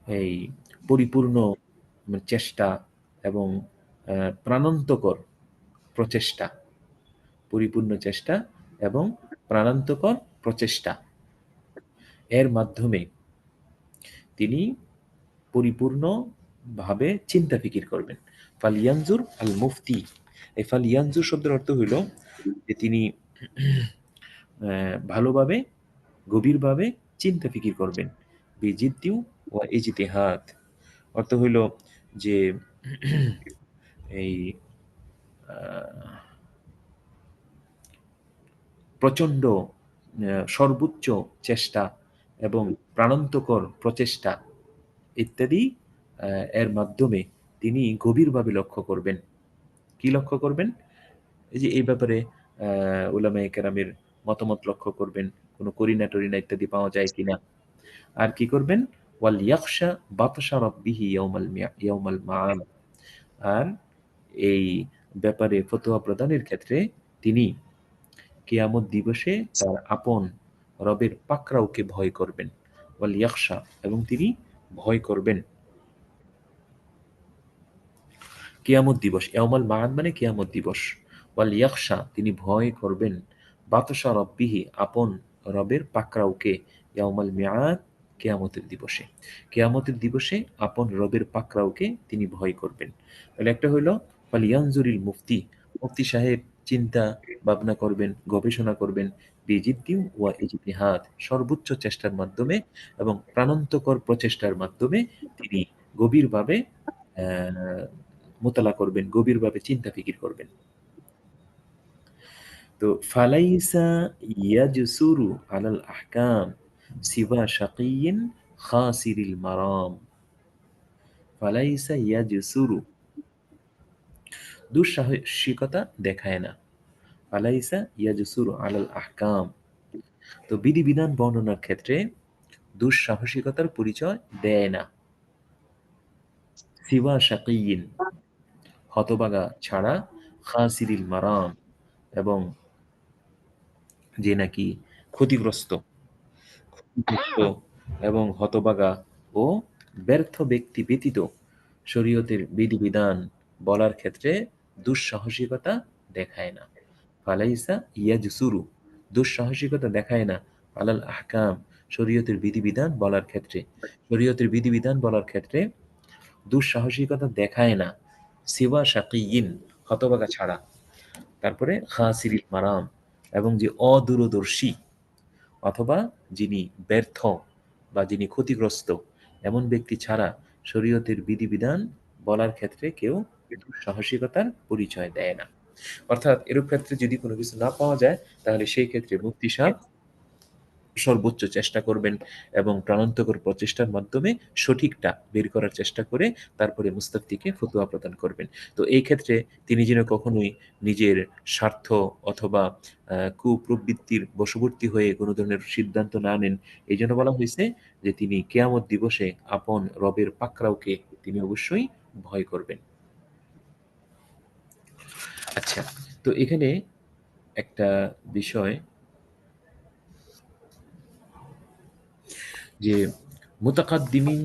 এই পরিপূর্ণ চেষ্টা এবং প্রাণান্তকর প্রচেষ্টা, পরিপূর্ণ চেষ্টা এবং প্রাণান্তকর প্রচেষ্টা এর মাধ্যমে তিনি পরিপূর্ণভাবে চিন্তা ফিকির করবেন। ফালিয়ানজুর আল মুফতি, এই ফালিয়ানজুর শব্দের অর্থ হইল যে তিনি ভালোভাবে গভীরভাবে চিন্তা ফিকির করবেন। বিজিদ্দিউ ওয়া ইজতিহাদ অর্থ হইল যে এই আহ, প্রচণ্ড সর্বোচ্চ চেষ্টা এবং প্রাণান্তকর প্রচেষ্টা ইত্যাদি এর মাধ্যমে তিনি গভীরভাবে লক্ষ্য করবেন। কি লক্ষ্য করবেন? এই যে এই ব্যাপারে উলামায়ে কেরামের মতামত লক্ষ্য করবেন, কোনো করিনা টরিনা ইত্যাদি পাওয়া যায় কিনা। আর কি করবেন? ওয়াল ইয়াখশা বাতশা রাব্বিহি ইয়াউমাল মাআদ। আর এই ব্যাপারে ফতোয়া প্রদানের ক্ষেত্রে তিনি কিয়ামত দিবসে তার আপন রবের পাকড়াওকে ভয় করবেন। ওয়াল ইয়াখশা এবং তিনি ভয় করবেন কিয়ামত দিবস। ইয়াউমাল মাআদ মানে কিয়ামত দিবস। ওয়াল ইয়াখশা তিনি ভয় করবেন বাতশা রব্বিহি আপন রবের পাকড়াওকে, ইয়াউমাল মিআদ কিয়ামতের দিবসে। কিয়ামতের দিবসে আপন রবের পাকড়াওকে তিনি ভয় করবেন। তাহলে একটা হইলো ফালিয়ানজুরিল মুফতি, মুফতি সাহেব চিন্তা ভাবনা করবেন, গবেষণা করবেন, বিজিদ্দি ওয়া ইজতিহাদ সর্বোচ্চ চেষ্টার মাধ্যমে এবং প্রাণান্তকর প্রচেষ্টার মাধ্যমে তিনি গভীরভাবে আহ মোতালা করবেন, গভীরভাবে চিন্তা ফিকির করবেন। তো ফালাইসা ইয়াজসুরু আলাল আহকাম সিওয়া শাকিয়্যিন খাসিরিল মারাম। ফালাইসা ইয়াজসুরু দুঃসাহসিকতা দেখায় না। ফালাইসা ইয়াজসুরু আলাল আহকাম, তো বিধিবিধান বর্ণনার ক্ষেত্রে দুঃসাহসিকতার পরিচয় দেয় না। সিওয়া শাকিয়্যিন হতভাগা ছাড়া, খাসিরিল মারাম এবং যে নাকি ক্ষতিগ্রস্ত ক্ষতিগ্রস্ত এবং হতভাগা ও ব্যর্থ ব্যক্তি ব্যতীত শরীয়তের বিধিবিধান বলার ক্ষেত্রে দুঃসাহসিকতা দেখায় না। ফালাইসা ইয়াজসুরু দুঃসাহসিকতা দেখায় না আলাল আহকাম শরীয়তের বিধিবিধান বলার ক্ষেত্রে। শরীয়তের বিধিবিধান বলার ক্ষেত্রে দুঃসাহসিকতা দেখায় না সিওয়া শাকিয়িন হতভাগা ছাড়া। তারপরে খাসিরিল মারাম এবং যে অদূরদর্শী অথবা যিনি ব্যর্থ বা যিনি ক্ষতিগ্রস্ত এমন ব্যক্তি ছাড়া শরীয়তের বিধিবিধান বলার ক্ষেত্রে কেউ দুঃসাহসিকতার পরিচয় দেয় না। অর্থাৎ এরূপ ক্ষেত্রে যদি কোনো কিছু না পাওয়া যায়, তাহলে সেই ক্ষেত্রে মুফতি সাহেব সর্বোচ্চ চেষ্টা করবেন এবং প্রাণান্তকর প্রচেষ্টার মাধ্যমে সঠিকটা বের করার চেষ্টা করে তারপরে মুস্তাফতিকে ফতোয়া প্রদান করবেন। তো এই ক্ষেত্রে তিনি যেন কখনোই নিজের স্বার্থ অথবা কুপ্রবৃত্তির বশবর্তী হয়ে কোনো ধরনের সিদ্ধান্ত না নেন। এই জন্য বলা হয়েছে যে তিনি কেয়ামত দিবসে আপন রবের পাকড়াওকে তিনি অবশ্যই ভয় করবেন। আচ্ছা, তো এখানে একটা বিষয় যে মুতাকাদ্দিমিন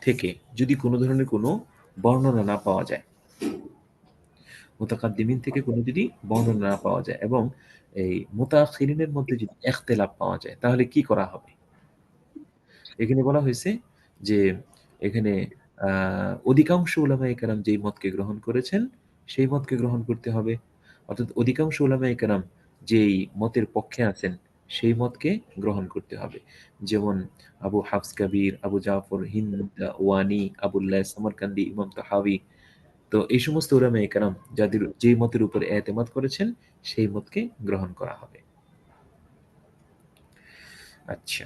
থেকে যদি কোনো ধরনের কোনো বর্ণনা না পাওয়া যায়, মুতাকাদ্দিমিন থেকে কোনো যদি বর্ণনা না পাওয়া যায় এবং এই মুতাআখিরিনের মধ্যে যদি ইখতিলাফ পাওয়া যায় তাহলে কি করা হবে? এখানে বলা হয়েছে যে এখানে অধিকাংশ উলামায়ে কেরাম যেই মতকে গ্রহণ করেছেন সেই মতকে গ্রহণ করতে হবে। অর্থাৎ অধিকাংশ উলামায়ে কেরাম যেই মতের পক্ষে আছেন সেই মতকে গ্রহণ করতে হবে। যেমন আবু হাফস কাবীর, আবু জাফর হিন্দ ওয়ানি, আবুল্লাহ সামারকান্দি, ইমাম তাহাবী। তো এই সমস্ত উলামায়ে কেরাম যাদের যেই মতের উপর এতেমাদ করেছেন সেই মতকে গ্রহণ করা হবে। আচ্ছা,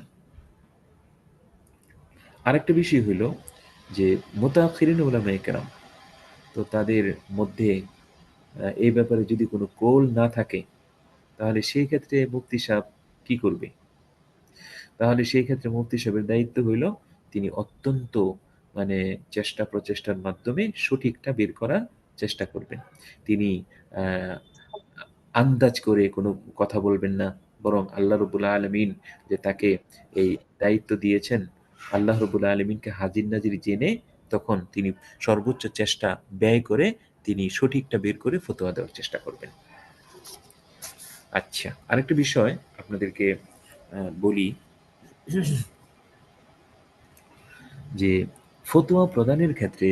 আরেকটা বিষয় হলো যে মুতাআখিরিন উলামায়ে কেরাম, তো তাদের মধ্যে এই ব্যাপারে যদি কোনো কৌল না থাকে তাহলে সেই ক্ষেত্রে মুফতি সাহেব কি করবে? তাহলে সেই ক্ষেত্রে মুফতি সাহেবের দায়িত্ব হইল তিনি অত্যন্ত মানে চেষ্টা প্রচেষ্টার মাধ্যমে সঠিকটা বের করার চেষ্টা করবেন। তিনি আহ, আন্দাজ করে কোনো কথা বলবেন না, বরং আল্লাহ রবুল আলমিন যে তাকে এই দায়িত্ব দিয়েছেন, আল্লাহ রবুল আলমিনকে হাজির নাজির জেনে তখন তিনি সর্বোচ্চ চেষ্টা ব্যয় করে তিনি সঠিকটা বের করে ফতোয়া দেওয়ার চেষ্টা করবেন। আচ্ছা, আরেকটা বিষয় আপনাদেরকে বলি যে ফতোয়া প্রদানের ক্ষেত্রে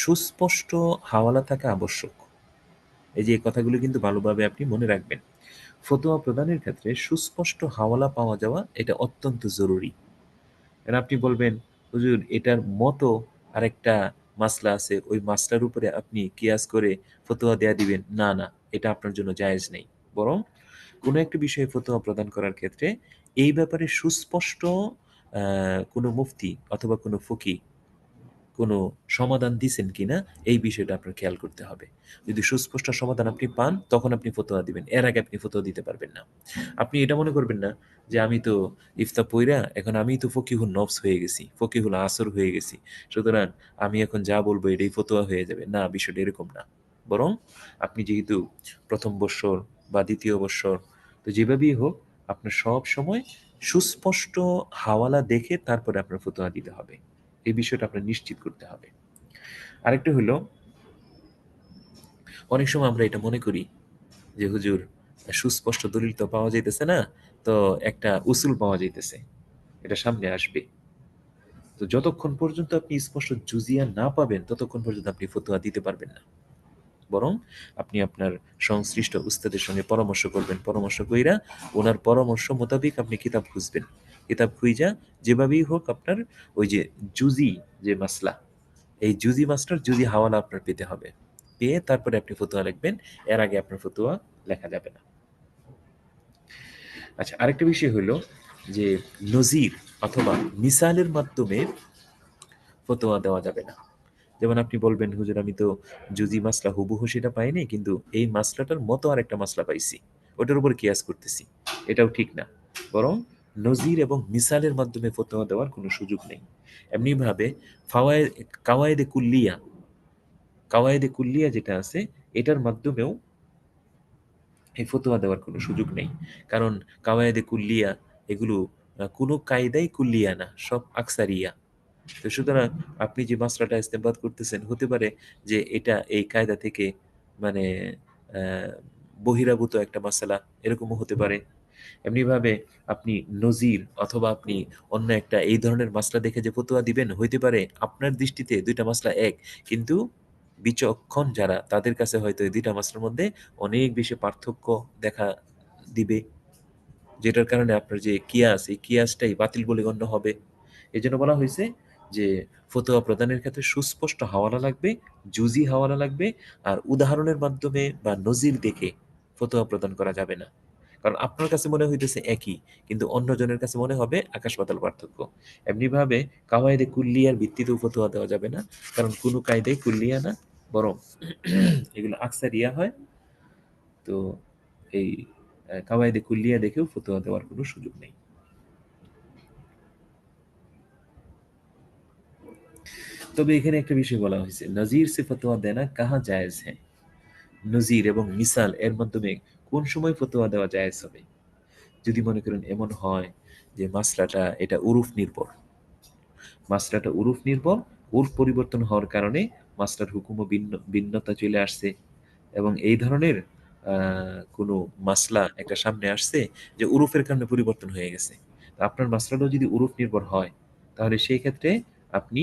সুস্পষ্ট হাওয়ালা থাকা আবশ্যক। এই যে এই কথাগুলো কিন্তু ভালোভাবে আপনি মনে রাখবেন। ফতোয়া প্রদানের ক্ষেত্রে সুস্পষ্ট হাওয়ালা পাওয়া যাওয়া এটা অত্যন্ত জরুরি। কারণ আপনি বলবেন হুজুর এটার মতো আরেকটা মাসলা আছে, ওই মাসলার উপরে আপনি কিয়াস করে ফতোয়া দেয়া দিবেন, না না, এটা আপনার জন্য জায়েজ নেই। বরং কোনো একটা বিষয়ে ফতোয়া প্রদান করার ক্ষেত্রে এই ব্যাপারে সুস্পষ্ট কোনো মুফতি অথবা কোনো ফকিহ কোনো সমাধান দিছেন কিনা এই বিষয়টা আপনার খেয়াল করতে হবে। যদি সুস্পষ্ট সমাধান আপনি পান তখন আপনি ফতোয়া দিবেন, এর আগে আপনি ফতোয়া দিতে পারবেন না। আপনি এটা মনে করবেন না যে আমি তো ইফতা পইরা এখন আমি তো ফকিহুল নফস হয়ে গেছি, ফকিহুল আসর হয়ে গেছি, সুতরাং আমি এখন যা বলবো এটাই ফতোয়া হয়ে যাবে। না, বিষয়টা এরকম না। বরং আপনি যেহেতু প্রথম বৎসর বা দ্বিতীয় বৎসর, তো যেভাবেই হোক আপনার সব সময় সুস্পষ্ট হাওয়ালা দেখে তারপরে আপনার ফতোয়া দিতে হবে। এই বিষয়টা আপনার নিশ্চিত করতে হবে। আরেকটা হলো, অনেক সময় আমরা এটা মনে করি যে হুজুর সুস্পষ্ট দলিল তো পাওয়া যাইতেছে না, তো একটা উসুল পাওয়া যাইতেছে, এটা সামনে আসবে। তো যতক্ষণ পর্যন্ত আপনি স্পষ্ট জুজিয়া না পাবেন ততক্ষণ পর্যন্ত আপনি ফতোয়া দিতে পারবেন না। বরং আপনি আপনার সংশ্লিষ্ট উস্তাদের সঙ্গে পরামর্শ করবেন, পরামর্শ কইরা ওনার পরামর্শ মোতাবেক আপনি কিতাব খুঁজবেন। কিতাব খুঁজা যেভাবেই হোক আপনার ওই যে জুজি যে মাসলা, এই জুজি মাস্টার জুজি হাওয়ালা আপনার পেতে হবে। পেয়ে তারপরে আপনি ফতোয়া লিখবেন, এর আগে আপনার ফতোয়া লেখা যাবে না। আচ্ছা, আরেকটা বিষয় হলো যে নজির অথবা মিসালের মাধ্যমে ফতোয়া দেওয়া যাবে না। যেমন আপনি বলবেন হুজুর আমি তো জুজি মাসলা হুবহু সেটা পাইনি, কিন্তু এই মাসলাটার মতো আর একটা মাসলা পাইছি, ওটার উপর কিয়াস করতেছি, এটাও ঠিক না। বরং নজির এবং মিসালের মাধ্যমে ফতোয়া দেওয়ার কোনো সুযোগ নেই। এমনিভাবে ফাওয়ায়ে কাওয়ায়েদে কুল্লিয়া, কাওয়ায়েদে কুল্লিয়া যেটা আছে এটার মাধ্যমেও এই ফতোয়া দেওয়ার কোনো সুযোগ নেই। কারণ কাওয়ায়েদে কুল্লিয়া এগুলো কোনো কায়দাই কুল্লিয়া না, সব আকসারিয়া। তো সুতরাং আপনি যে মাসলাটা ইস্তেমবাদ করতেছেন হতে পারে যে এটা এই কায়দা থেকে মানে আহ, বহিরাভূত একটা মাসালা, এরকমও হতে পারে। এমনিভাবে আপনি নজির অথবা আপনি অন্য একটা এই ধরনের মাসলা দেখে যে ফতোয়া দিবেন, হইতে পারে আপনার দৃষ্টিতে দুইটা মাসলা এক, কিন্তু বিচক্ষণ যারা তাদের কাছে হয়তো এই দুইটা মাসলার মধ্যে অনেক বেশি পার্থক্য দেখা দিবে, যেটার কারণে আপনার যে কিয়াস এই কিয়াসটাই বাতিল বলে গণ্য হবে। এই জন্য বলা হয়েছে যে ফতোয়া প্রদানের ক্ষেত্রে সুস্পষ্ট হাওয়ালা লাগবে, জুজি হাওয়ালা লাগবে, আর উদাহরণের মাধ্যমে বা নজির দেখে ফতোয়া প্রদান করা যাবে না। কারণ আপনার কাছে মনে হইতেছে একই, কিন্তু অন্যজনের কাছে মনে হবে আকাশ পাতাল পার্থক্য। এমনিভাবে কাওয়াইদে কুল্লিয়ার ভিত্তিতেও ফতোয়া দেওয়া যাবে না, কারণ কোনো কায়দাই কুল্লিয়া না, বরং এগুলো আকসারিয়া হয়। তো এই কাওয়াইদে কুল্লিয়া দেখেও ফতোয়া দেওয়ার কোনো সুযোগ নেই। তবে এখানে একটা বিষয় বলা হয়েছে, নজির সে ফতোয়া দেনা কাহা জায়েজ হ্যাঁ। নজির এবং মিসাল এর মাধ্যমে কোন সময় ফতোয়া দেওয়া জায়েজ হবে? যদি মনে করেন এমন হয় যে মাসলাটা এটা উরুফ নির্ভর, মাসলাটা উরুফ নির্ভর, উরুফ পরিবর্তন হওয়ার কারণে মাসলার হুকুমও ভিন্নতা চলে আসছে, এবং এই ধরনের কোনো মাসলা একটা সামনে আসছে যে উরুফের কারণে পরিবর্তন হয়ে গেছে। তো আপনার মাসলাটাও যদি উরুফ নির্ভর হয়, তাহলে সেই ক্ষেত্রে আপনি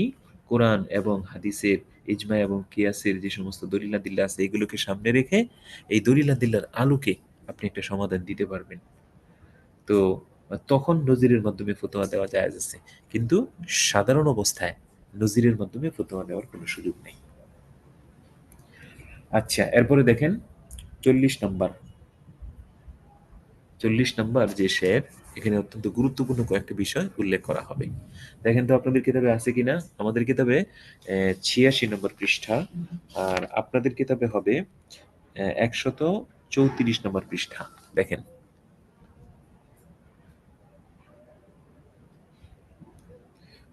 কোরআন এবং হাদিসের, ইজমা এবং কিয়াসের যে সমস্ত দলিলাদিল্লা আছে এগুলোকে সামনে রেখে এই দলিলাদিল্লার আলোকে আপনি একটা সমাধান দিতে পারবেন। তো তখন নজিরের মাধ্যমে ফতোয়া দেওয়া জায়েজ আছে, কিন্তু সাধারণ অবস্থায় নজিরের মাধ্যমে ফতোয়া দেওয়ার কোনো সুযোগ নেই। আচ্ছা, এরপরে দেখেন 40 নম্বর যে শের, এখানে অত্যন্ত গুরুত্বপূর্ণ কয়েকটা বিষয় উল্লেখ করা হবে। দেখেন তো আপনাদের কিতাবে আছে কিনা। আমাদের কিতাবে 86 নম্বর পৃষ্ঠা, আর আপনাদের কিতাবে হবে 134 নম্বর পৃষ্ঠা। দেখেন,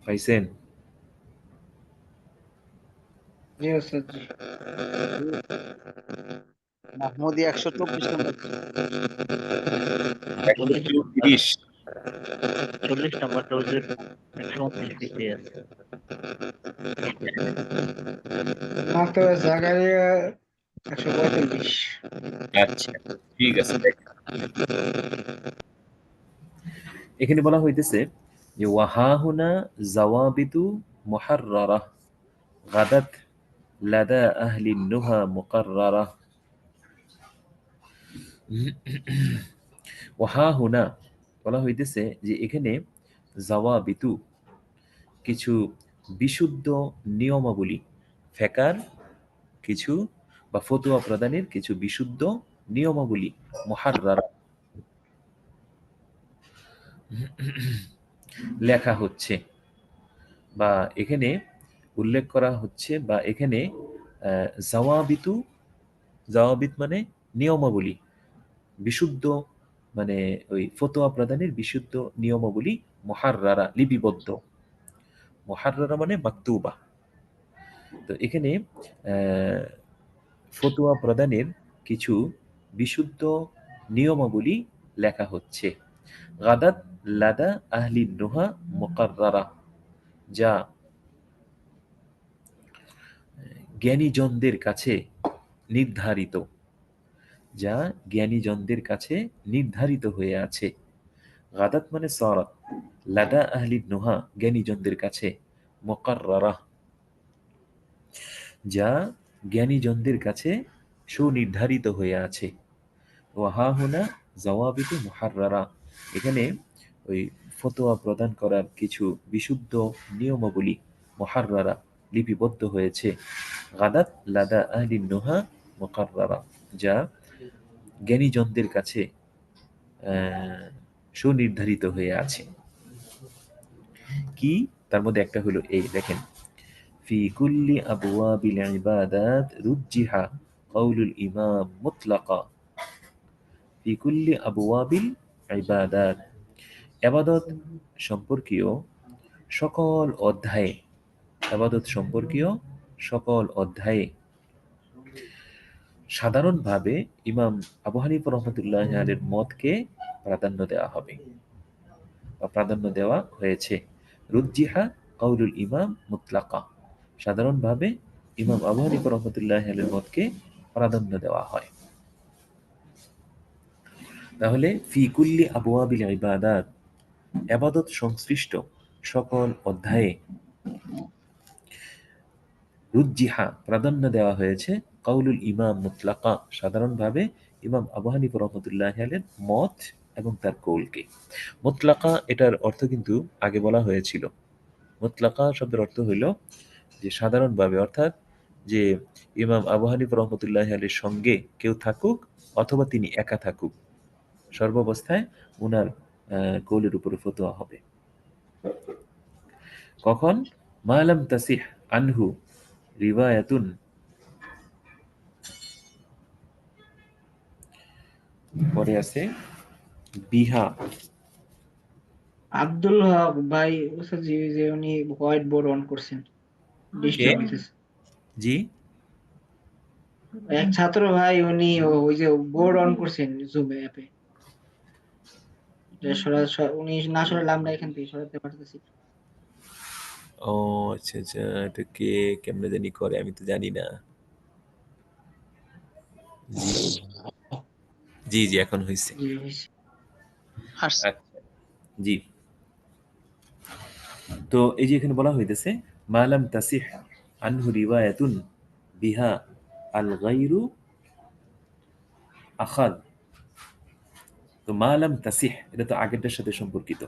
পাইছেন? জি ওস্তাদ জি। মাহমুদি 124 নম্বর 134। 40 নম্বরটা ওই যে 129 পৃষ্ঠায় আছে। মাক্তাবে জাকারিয়া 145। আচ্ছা, ঠিক আছে। দেখেন, এখানে বলা হইতেছে যে ওয়াহাহুনা জাওয়াবিতু মুহাররারা গাদাত লাদা আহলি নুহা মুকাররারা। ওয়াহাহুনা বলা হইতেছে যে এখানে জাওয়াবিতু কিছু বিশুদ্ধ নিয়মাবলী, ফেকার কিছু বা ফতোয়া প্রদানের কিছু বিশুদ্ধ নিয়মাবলী মুহাররারা লেখা হচ্ছে, বা এখানে উল্লেখ করা হচ্ছে, বা এখানে জাওয়াবিতু, জাওয়াবিত মানে নিয়মাবলী, বিশুদ্ধ মানে ওই ফতোয়া প্রদানের বিশুদ্ধ নিয়মাবলী মুহাররারা লিপিবদ্ধ, মুহাররারা মানে মাকতুবা। তো এখানে ফতোয়া প্রদানের কিছু বিশুদ্ধ নিয়মাবলী লেখা হচ্ছে। গাদাত লাদা আহলি নুহা মুকাররারা, যা জ্ঞানীজনদের কাছে নির্ধারিত, যা জ্ঞানীজনদের কাছে নির্ধারিত হয়ে আছে। গাদাত মানে সারাত, লাদা আহলি নুহা জ্ঞানীজনদের কাছে, মুকাররারা যা জ্ঞানীজনদের কাছে সুনির্ধারিত হয়ে আছে। ওয়াহাহুনা জাওয়াবিতু মুহাররারা, এখানে ওই ফতোয়া প্রদান করার কিছু বিশুদ্ধ নিয়মাবলী মুহাররারা লিপিবদ্ধ হয়েছে। গাদাত লাদা আহলি নুহা মুকাররারা, যা জ্ঞানীজনদের কাছে সুনির্ধারিত হয়ে আছে। কি? তার মধ্যে একটা হলো এই, দেখেন, ফি কুল্লি আবওয়াবিল ইবাদাত রুজ্জিহা কাউলুল ইমাম মুতলাকা। ফি কুল্লি আবওয়াবিল ইবাদাত, ইবাদত সম্পর্কীয় সকল অধ্যায়ে, ইবাদত সম্পর্কীয় সকল অধ্যায়ে সাধারণভাবে ইমাম আবু হানিফা রাহমাতুল্লাহি আলাইহির মতকে প্রাধান্য দেওয়া হবে বা প্রাধান্য দেওয়া হয়েছে। রুজ্জিহা কাউলুল ইমাম মুতলাকা, সাধারণভাবে ইমাম আবু হানিফা রাহমাতুল্লাহি আলাইহির মতকে প্রাধান্য দেওয়া হয়। তাহলে ফি কুল্লি আবওয়াবিল ইবাদাত, ইবাদত সংশ্লিষ্ট সকল অধ্যায়ে রুজ্জিহা প্রাধান্য দেওয়া হয়েছে কাউলুল ইমাম মুতলাকা, সাধারণভাবে ইমাম আবু হানিফা রাহমাতুল্লাহি আলাইহির মত এবং তার কৌলকে। মুতলাকা এটার অর্থ কিন্তু আগে বলা হয়েছিল। মুতলাকা শব্দের অর্থ হইল যে সাধারণভাবে, অর্থাৎ যে ইমাম আবু হানিফা রাহমাতুল্লাহি আলাইহির সঙ্গে কেউ থাকুক অথবা তিনি একা থাকুক, সর্বাবস্থায় উনার কৌলের উপরে ফতোয়া হবে। কখন? মালাম তাসিহ আনহু রিওয়ায়াতুন, পরে আছে বিহা। আব্দুল হক ভাই ওস্তাদজি, ওই যে উনি হোয়াইট বোর্ড অন করছেন, ডিস্টার্ব হইতেছে। জি, এক ছাত্র ভাই উনি ওই যে বোর্ড অন করছেন জুম অ্যাপে, উনি না সরালে আমরা এখান থেকে সরাতে পারতেছি। ও আচ্ছা আচ্ছা, এটা কে কেমনে জানি করে, আমি তো জানি না। জি জি জি, এখন হয়েছে। জি হয়েছে। আচ্ছা, জি। তো এই যে এখানে বলা হইতেছে মালাম তাসিহ আনহু রিওয়ায়াতুন বিহা আল গায়রু আখাদ। তো মালাম তাসিহ এটা তো আগেরটার সাথে সম্পর্কিত।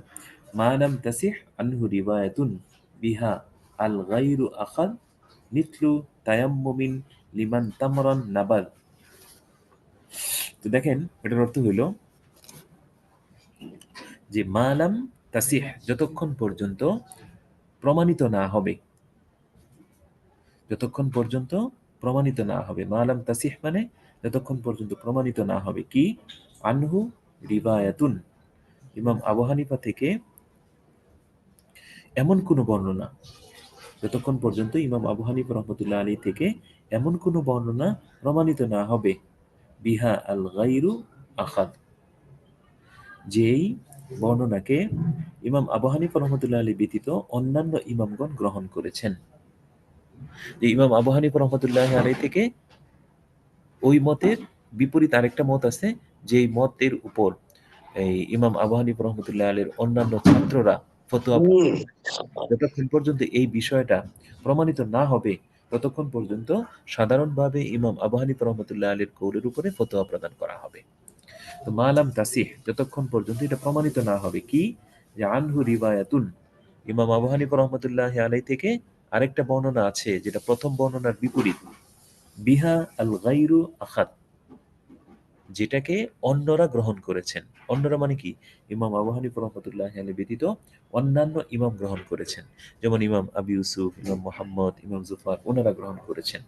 মালাম তাসিহ আনহু রিওয়ায়াতুন বিহা আল গায়রু আখাদ মিথলু তায়াম্মুমিন লিমান তামরান নাবাদ। তো দেখেন এটার অর্থ হইল যে মালাম তাসিহ যতক্ষণ পর্যন্ত প্রমাণিত না হবে, যতক্ষণ পর্যন্ত প্রমাণিত না হবে। মালাম তাসিহ মানে যতক্ষণ পর্যন্ত প্রমাণিত না হবে কি? আনহু রিবায়াতুন, ইমাম আবু হানিফা থেকে এমন কোনো বর্ণনা, যতক্ষণ পর্যন্ত ইমাম আবু হানিফা রহমতুল্লাহ আলী থেকে এমন কোনো বর্ণনা প্রমাণিত না হবে বিহা আল গাইরু আখাদ, যেই বর্ণনাকে ইমাম আবু হানিফা রহমতুল্লাহ আলী ব্যতীত অন্যান্য ইমামগণ গ্রহণ করেছেন। যে ইমাম আবু হানিফা রহমতুল্লাহ আলী থেকে ওই মতের বিপরীত আরেকটা মত আছে, যেই মতের উপর এই ইমাম আবু হানিফা রহমতুল্লাহ আলীর অন্যান্য ছাত্ররা ফতোয়া, যতক্ষণ পর্যন্ত এই বিষয়টা প্রমাণিত না হবে ততক্ষণ পর্যন্ত সাধারণভাবে ইমাম আবু হানিফা রহমতুল্লাহ আলীর কৌলের উপরে ফতোয়া প্রদান করা হবে। তো মালাম তাসিহ যতক্ষণ পর্যন্ত এটা প্রমাণিত না হবে কি? যে আনহু রিওয়ায়াতুন, ইমাম আবু হানিফা রহমতুল্লাহ আলাই থেকে আরেকটা বর্ণনা আছে যেটা প্রথম বর্ণনার বিপরীত, বিহা আল গাইরু আখাদ, যেটাকে অন্যরা গ্রহণ করেছেন। অন্যরা মানে কি? ইমাম আবু হানিফা রহমতুল্লাহ আলাই ব্যতীত অন্যান্য ইমাম গ্রহণ করেছেন, যেমন ইমাম আবু ইউসুফ, ইমাম মোহাম্মদ, ইমাম জুফার, ওনারা গ্রহণ করেছেন।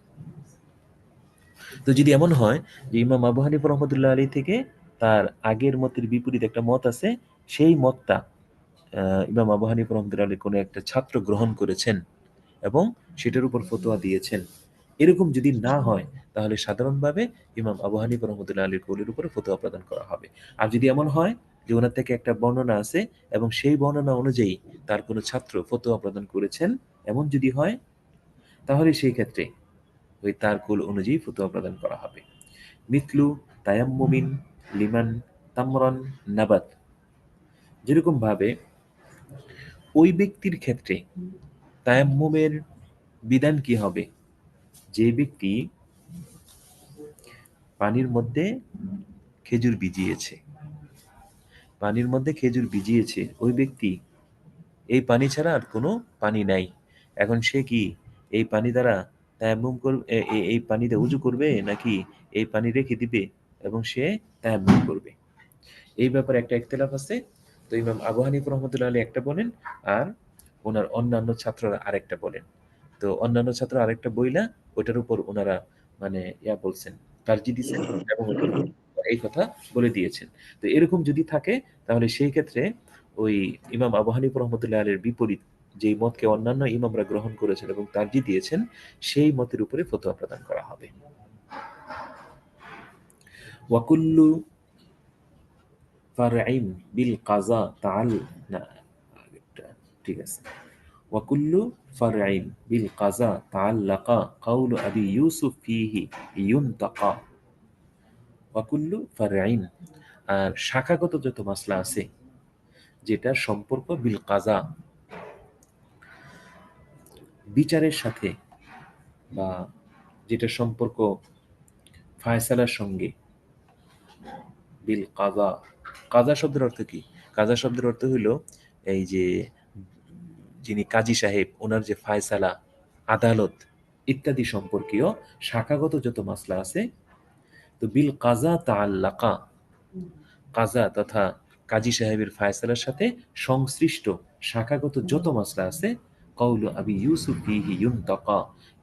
তো যদি এমন হয় যে ইমাম আবু হানিফা রহমতুল্লাহ আলী থেকে তার আগের মতের বিপরীত একটা মত আছে, সেই মতটা ইমাম আবু হানিফা রহমতুল্লাহ আলী কোনো একটা ছাত্র গ্রহণ করেছেন এবং সেটার উপর ফতোয়া দিয়েছেন, এরকম যদি না হয় তাহলে সাধারণভাবে ইমাম আবু হানিফা রহমতুল্লাহ আলীর কৌলের উপরে ফতোয়া প্রদান করা হবে। আর যদি এমন হয় যে ওনার থেকে একটা বর্ণনা আছে এবং সেই বর্ণনা অনুযায়ী তার কোনো ছাত্র ফতোয়া প্রদান করেছেন, এমন যদি হয় তাহলে সেই ক্ষেত্রে ওই তার কৌল অনুযায়ী ফতোয়া প্রদান করা হবে। মিথলু তায়াম্মুমিন লিমান তামরান নাবাত, যেরকম ভাবে ওই ব্যক্তির ক্ষেত্রে তায়াম্মুমের বিধান কি হবে? যে ব্যক্তি পানির মধ্যে খেজুর ভিজিয়েছে, পানির মধ্যে খেজুর ভিজিয়েছে, ওই ব্যক্তি এই পানি ছাড়া আর কোনো পানি নাই, এখন সে কি এই পানি দ্বারা তায়াম্মুম করবে, এই পানিতে উজু করবে নাকি এই পানি রেখে দিবে এবং সে তায়াম্মুম করবে? এই ব্যাপারে একটা ইখতিলাফ আছে। তো ইমাম আবু হানিফা রহমতুল্লাহ আলী একটা বলেন আর ওনার অন্যান্য ছাত্ররা আরেকটা বলেন। তো অন্যান্য ছাত্র আরেকটা বইলা ওটার উপর ওনারা মানে বলছেন, তারজি দিচ্ছেন এবং ওটার উপর এই কথা বলে দিয়েছেন। তো এরকম যদি থাকে তাহলে সেই ক্ষেত্রে ওই ইমাম আবু হানিফা রহমতুল্লাহ আলীর বিপরীত যেই মতকে অন্যান্য ইমামরা গ্রহণ করেছেন এবং তারজি দিয়েছেন, সেই মতের উপরে ফতোয়া প্রদান করা হবে। ওয়াকুল্লু ফারঈন বিল কাযা তাআল, না আগেরটা ঠিক আছে। ওয়াকুল্লু ফারঈন বিল কাযা তাআল্লাকা কাউলু আবি ইউসুফ ফীহি ইউনতাকা। ওয়াকুল্লু ফারঈন, আর শাখাগত যত মাসলা আছে যেটা সম্পর্ক বিল কাযা বিচারের সাথে, বা যেটা সম্পর্ক ফায়সালার সঙ্গে, বিল কাযা, কাযা শব্দের অর্থ কি? কাযা শব্দের অর্থ হইল এই যে যিনি কাজী সাহেব, ওনার যে ফায়সালা, আদালত ইত্যাদি সম্পর্কীয় শাখাগত যত মাসলা আছে, তো বিল কাযা তাআল্লাকা, কাজা তথা কাজী সাহেবের ফায়সালার সাথে সংশ্লিষ্ট শাখাগত যত মাসলা আছে, কওলু আবি ইউসুফ ফিহি ইউনতাকা,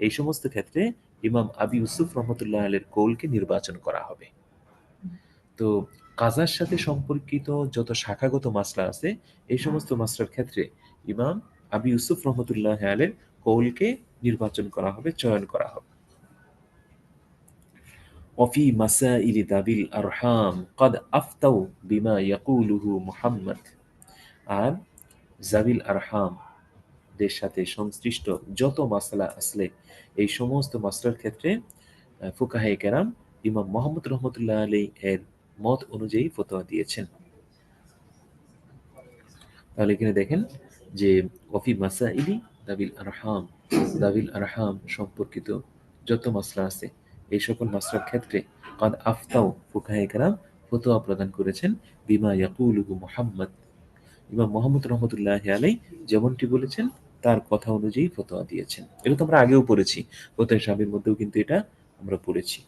এই সমস্ত ক্ষেত্রে ইমাম আবি ইউসুফ রহমতুল্লাহ আলাইহির কৌলকে নির্বাচন করা হবে। তো কাজার সাথে সম্পর্কিত যত শাখাগত মাসলা আছে, এই সমস্ত মাসলার ক্ষেত্রে ইমাম আবি ইউসুফ রহমতুল্লাহ আলাইহির কৌলকে নির্বাচন করা হবে, চয়ন করা হবে। وفي مسائل ذوي الأرحام قد أفتوا بما يقوله محمد, আর জাবিল আরহাম দের সাথে সংশ্লিষ্ট যত মাসলা আসলে এই সমস্ত মাসলার ক্ষেত্রে ফুকাহে কেরাম ইমাম মোহাম্মদ রহমতুল্লাহ আলাইহি এর মত অনুযায়ী ফতোয়া দিয়েছেন। তাহলে এখানে দেখেন যে ওয়াফি মাসাইলি দাবিল আরহাম সম্পর্কিত যত মাসলা আছে এই সকল মাসলার ক্ষেত্রে কাদ আফতাও ফুকাহে কেরাম ফতোয়া প্রদান করেছেন বিমা ইয়াকুলুহু মুহাম্মদ, ইমাম মোহাম্মদ রহমতুল্লাহ আলাইহি যেমনটি বলেছেন তার কথা অনুযায়ী ফতোয়া দিয়েছেন। এটা তো আমরা আগেও পড়েছি, ফতোয়া সাহেবের মধ্যেও কিন্তু এটা আমরা পড়েছি।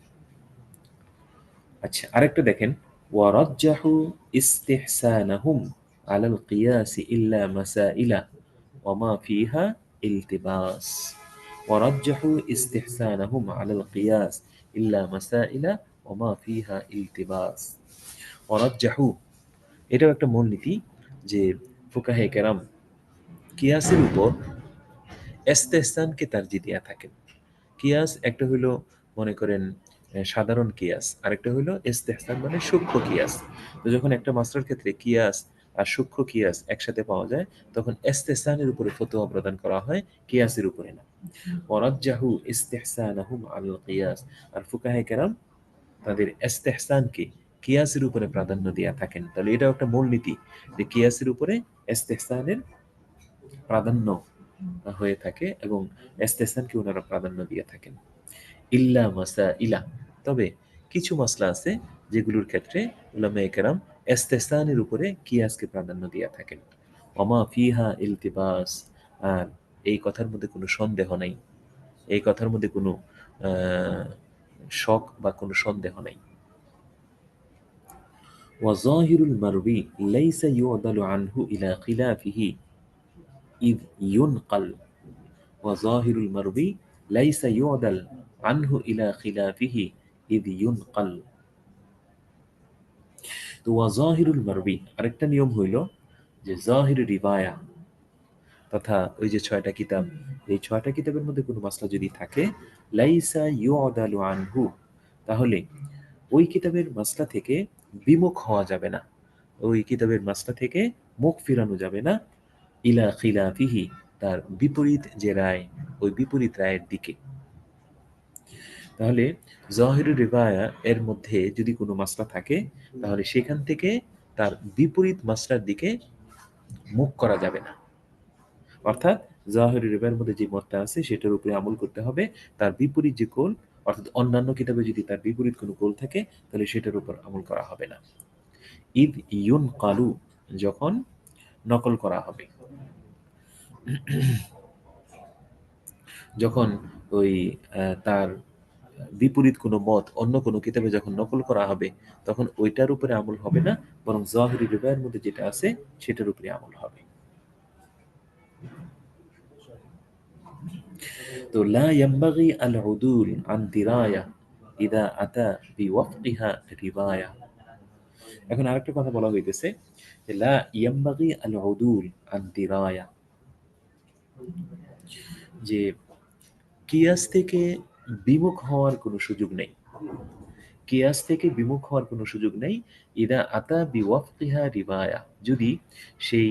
আচ্ছা, আরেকটা দেখেন, ওয়ারাজ্জাহু ইস্তিহসানাহুম আলাল কিয়াস ইল্লা মাসাইলা ওয়া মা ফিহা ইলতিবাস। ওয়ারাজ্জাহু ইস্তিহসানাহুম আলাল কিয়াস ইল্লা মাসাইলা ওয়া মা ফিহা ইলতিবাস। ওয়ারাজ্জাহু, এটাও একটা মূলনীতি যে ফুকাহে কেরাম কিয়াসের উপর ইস্তিহসানকে তারজিহ দিয়া থাকেন। কিয়াস একটা হইলো মনে করেন সাধারণ কিয়াস, আরেকটা হইলো ইস্তেহসান মানে সূক্ষ্ম কিয়াস। তো যখন একটা মাসলার ক্ষেত্রে কিয়াস আর সূক্ষ্ম কিয়াস একসাথে পাওয়া যায় তখন ইস্তেহসানের উপরে ফতোয়া প্রদান করা হয়, কিয়াসের উপরে না। ওয়ারাজ্জাহু ইস্তিহসানাহুম আলাল কিয়াস, আর ফুকাহে কেরাম তাদের ইস্তেহসানকে কিয়াসের উপরে প্রাধান্য দিয়া থাকেন। তাহলে এটাও একটা মূলনীতি যে কিয়াসের উপরে ইস্তেহসানের প্রাধান্য হয়ে থাকে এবং ইস্তেহসানকে ওনারা প্রাধান্য দিয়ে থাকেন। ইল্লা মাসাইলা, তবে কিছু মাসলা আছে যেগুলোর ক্ষেত্রে উলামায়ে কেরাম ইস্তেহসানের উপরে কিয়াসকে প্রাধান্য দিয়ে থাকেন। ওমা ফিহা ইলতিবাস, আর এই কথার মধ্যে কোনো সন্দেহ নাই, এই কথার মধ্যে কোনো শক বা কোনো সন্দেহ নাই। ওয়াজাহিরুল মারবি লাইসা ইউদালু আনহু ইলা খিলাফিহি ইদ ইউনকাল। ওয়াজাহিরুল মারবি লাইসা ইউদাল আনহু ইলা খিলাফিহি ইদ ইউনকাল। তো ওয়াজাহিরুল মারবি আরেকটা নিয়ম হইল যে জাহির রিবায়া তথা ওই যে 6টা কিতাব, এই 6টা কিতাবের মধ্যে কোনো মাসলা যদি থাকে লাইসা ইউদালু আনহু, তাহলে ওই কিতাবের মাসলা থেকে বিমুখ হওয়া যাবে না, ওই কিতাবের মাসলা থেকে মুখ ফিরানো যাবে না, ইলা খিলাফিহি, তার বিপরীত যে রায় ওই বিপরীত রায়ের দিকে। তাহলে জাহিরুর রিবায়া এর মধ্যে যদি কোনো মাসলা থাকে তাহলে সেখান থেকে তার বিপরীত মাসলার দিকে মুখ করা যাবে না। অর্থাৎ জাহিরুর রিবায়ার মধ্যে যে মতটা আছে সেটার উপরে আমল করতে হবে, তার বিপরীত যে কৌল অর্থাৎ অন্যান্য কিতাবে যদি তার বিপরীত কোনো কৌল থাকে তাহলে সেটার উপর আমল করা হবে না। ইদ ইউনকালু, যখন নকল করা হবে, যখন ওই তার বিপরীত কোনো মত অন্য কোনো কিতাবে যখন নকল করা হবে তখন ওইটার উপরে আমল হবে না, বরং জাহিরি রিবায়ার মধ্যে যেটা আছে সেটার উপরে আমল হবে। তো লা ইয়ানবাগি আল উদুল আন দিরায়া ইদা আতা বিওয়াফকিহা রিবায়া। এখন আরেকটা কথা বলা হইতেছে যে লা ইয়ানবাগি আল উদুল আন দিরায়া, যে কিয়াস থেকে বিমুখ হওয়ার কোনো সুযোগ নেই, কিয়াস থেকে বিমুখ হওয়ার কোনো সুযোগ নেই। ইদা আতা বিওয়াফকিহা রিবায়া, যদি সেই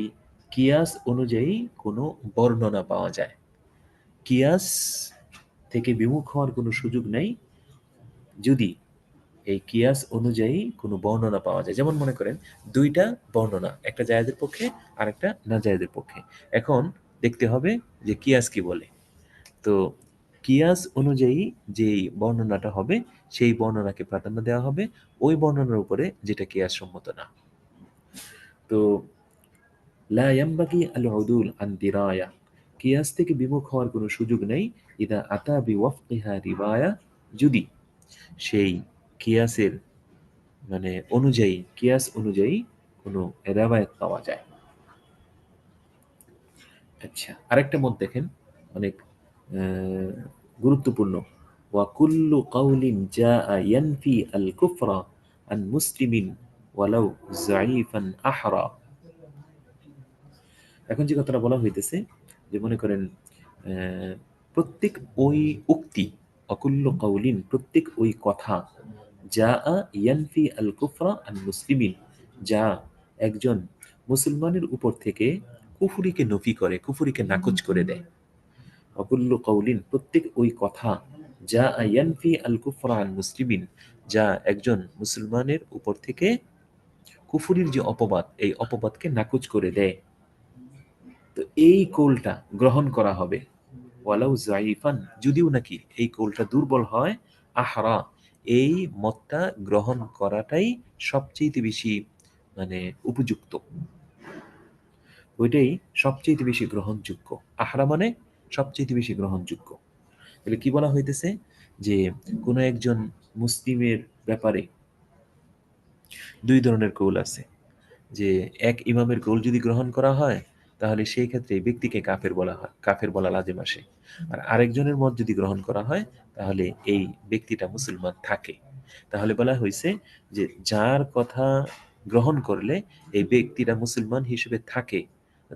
কিয়াস অনুযায়ী কোনো বর্ণনা পাওয়া যায়। কিয়াস থেকে বিমুখ হওয়ার কোনো সুযোগ নেই যদি এই কিয়াস অনুযায়ী কোনো বর্ণনা পাওয়া যায়। যেমন মনে করেন দুইটা বর্ণনা, একটা জায়েজের পক্ষে আর একটা না জায়েজের পক্ষে, এখন দেখতে হবে যে কিয়াস কি বলে। তো কিয়াস অনুযায়ী যেই বর্ণনাটা হবে সেই বর্ণনাকে প্রাধান্য দেওয়া হবে ওই বর্ণনার উপরে যেটা কিয়াস সম্মত না। তো লা ইয়ানবাগি আল উদুল আন দিরায়া, কিয়াস থেকে বিমুখ হওয়ার কোনো সুযোগ নেই। ইদা আতা বিওয়াফকিহা রিবায়া, যদি সেই কিয়াসের মানে অনুযায়ী, কিয়াস অনুযায়ী কোনো রেওয়ায়াত পাওয়া যায়। আচ্ছা, আরেকটা মত দেখেন, অনেক গুরুত্বপূর্ণ। ওয়া কুল্লু কাউলিন জাআ ইয়ানফি আল কুফরা আন মুসলিমিন ওয়ালাউ যায়ীফান আহরা। এখন যে কথাটা বলা হইতেছে, যে মনে করেন প্রত্যেক ওই উক্তি, অকুল্ল কাউলিন প্রত্যেক ওই কথা, যা ইয়ানফি আল কুফরা আন মুসলিমিন, যা একজন মুসলমানের উপর থেকে কুফুরিকে নফি করে, কুফুরিকে নাকচ করে দেয়। অকুল্ল কাউলিন প্রত্যেক ওই কথা, যা ইয়ানফি আল কুফরা আন মুসলিমিন, যা একজন মুসলমানের উপর থেকে কুফুরির যে অপবাদ, এই অপবাদকে নাকচ করে দেয়, তো এই কৌলটা গ্রহণ করা হবে। ওয়ালাউ যায়ীফান, যদিও নাকি এই কৌলটা দুর্বল হয়, আহরা, এই মতটা গ্রহণ করাটাই সবচেয়ে বেশি মানে উপযুক্ত, ওইটাই সবচেয়ে বেশি গ্রহণযোগ্য। আহরা মানে সবচেয়ে বেশি গ্রহণযোগ্য। তাহলে কি বলা হইতেছে, যে কোনো একজন মুসলিমের ব্যাপারে দুই ধরনের কৌল আছে। যে এক ইমামের কৌল যদি গ্রহণ করা হয়, তাহলে সেই ক্ষেত্রে এই ব্যক্তিকে কাফের বলা হয়, কাফের বলা লাজিম আসে। আর আরেকজনের মত যদি গ্রহণ করা হয়, তাহলে এই ব্যক্তিটা মুসলমান থাকে। তাহলে বলা হয়েছে যে যার কথা গ্রহণ করলে এই ব্যক্তিটা মুসলমান হিসেবে থাকে,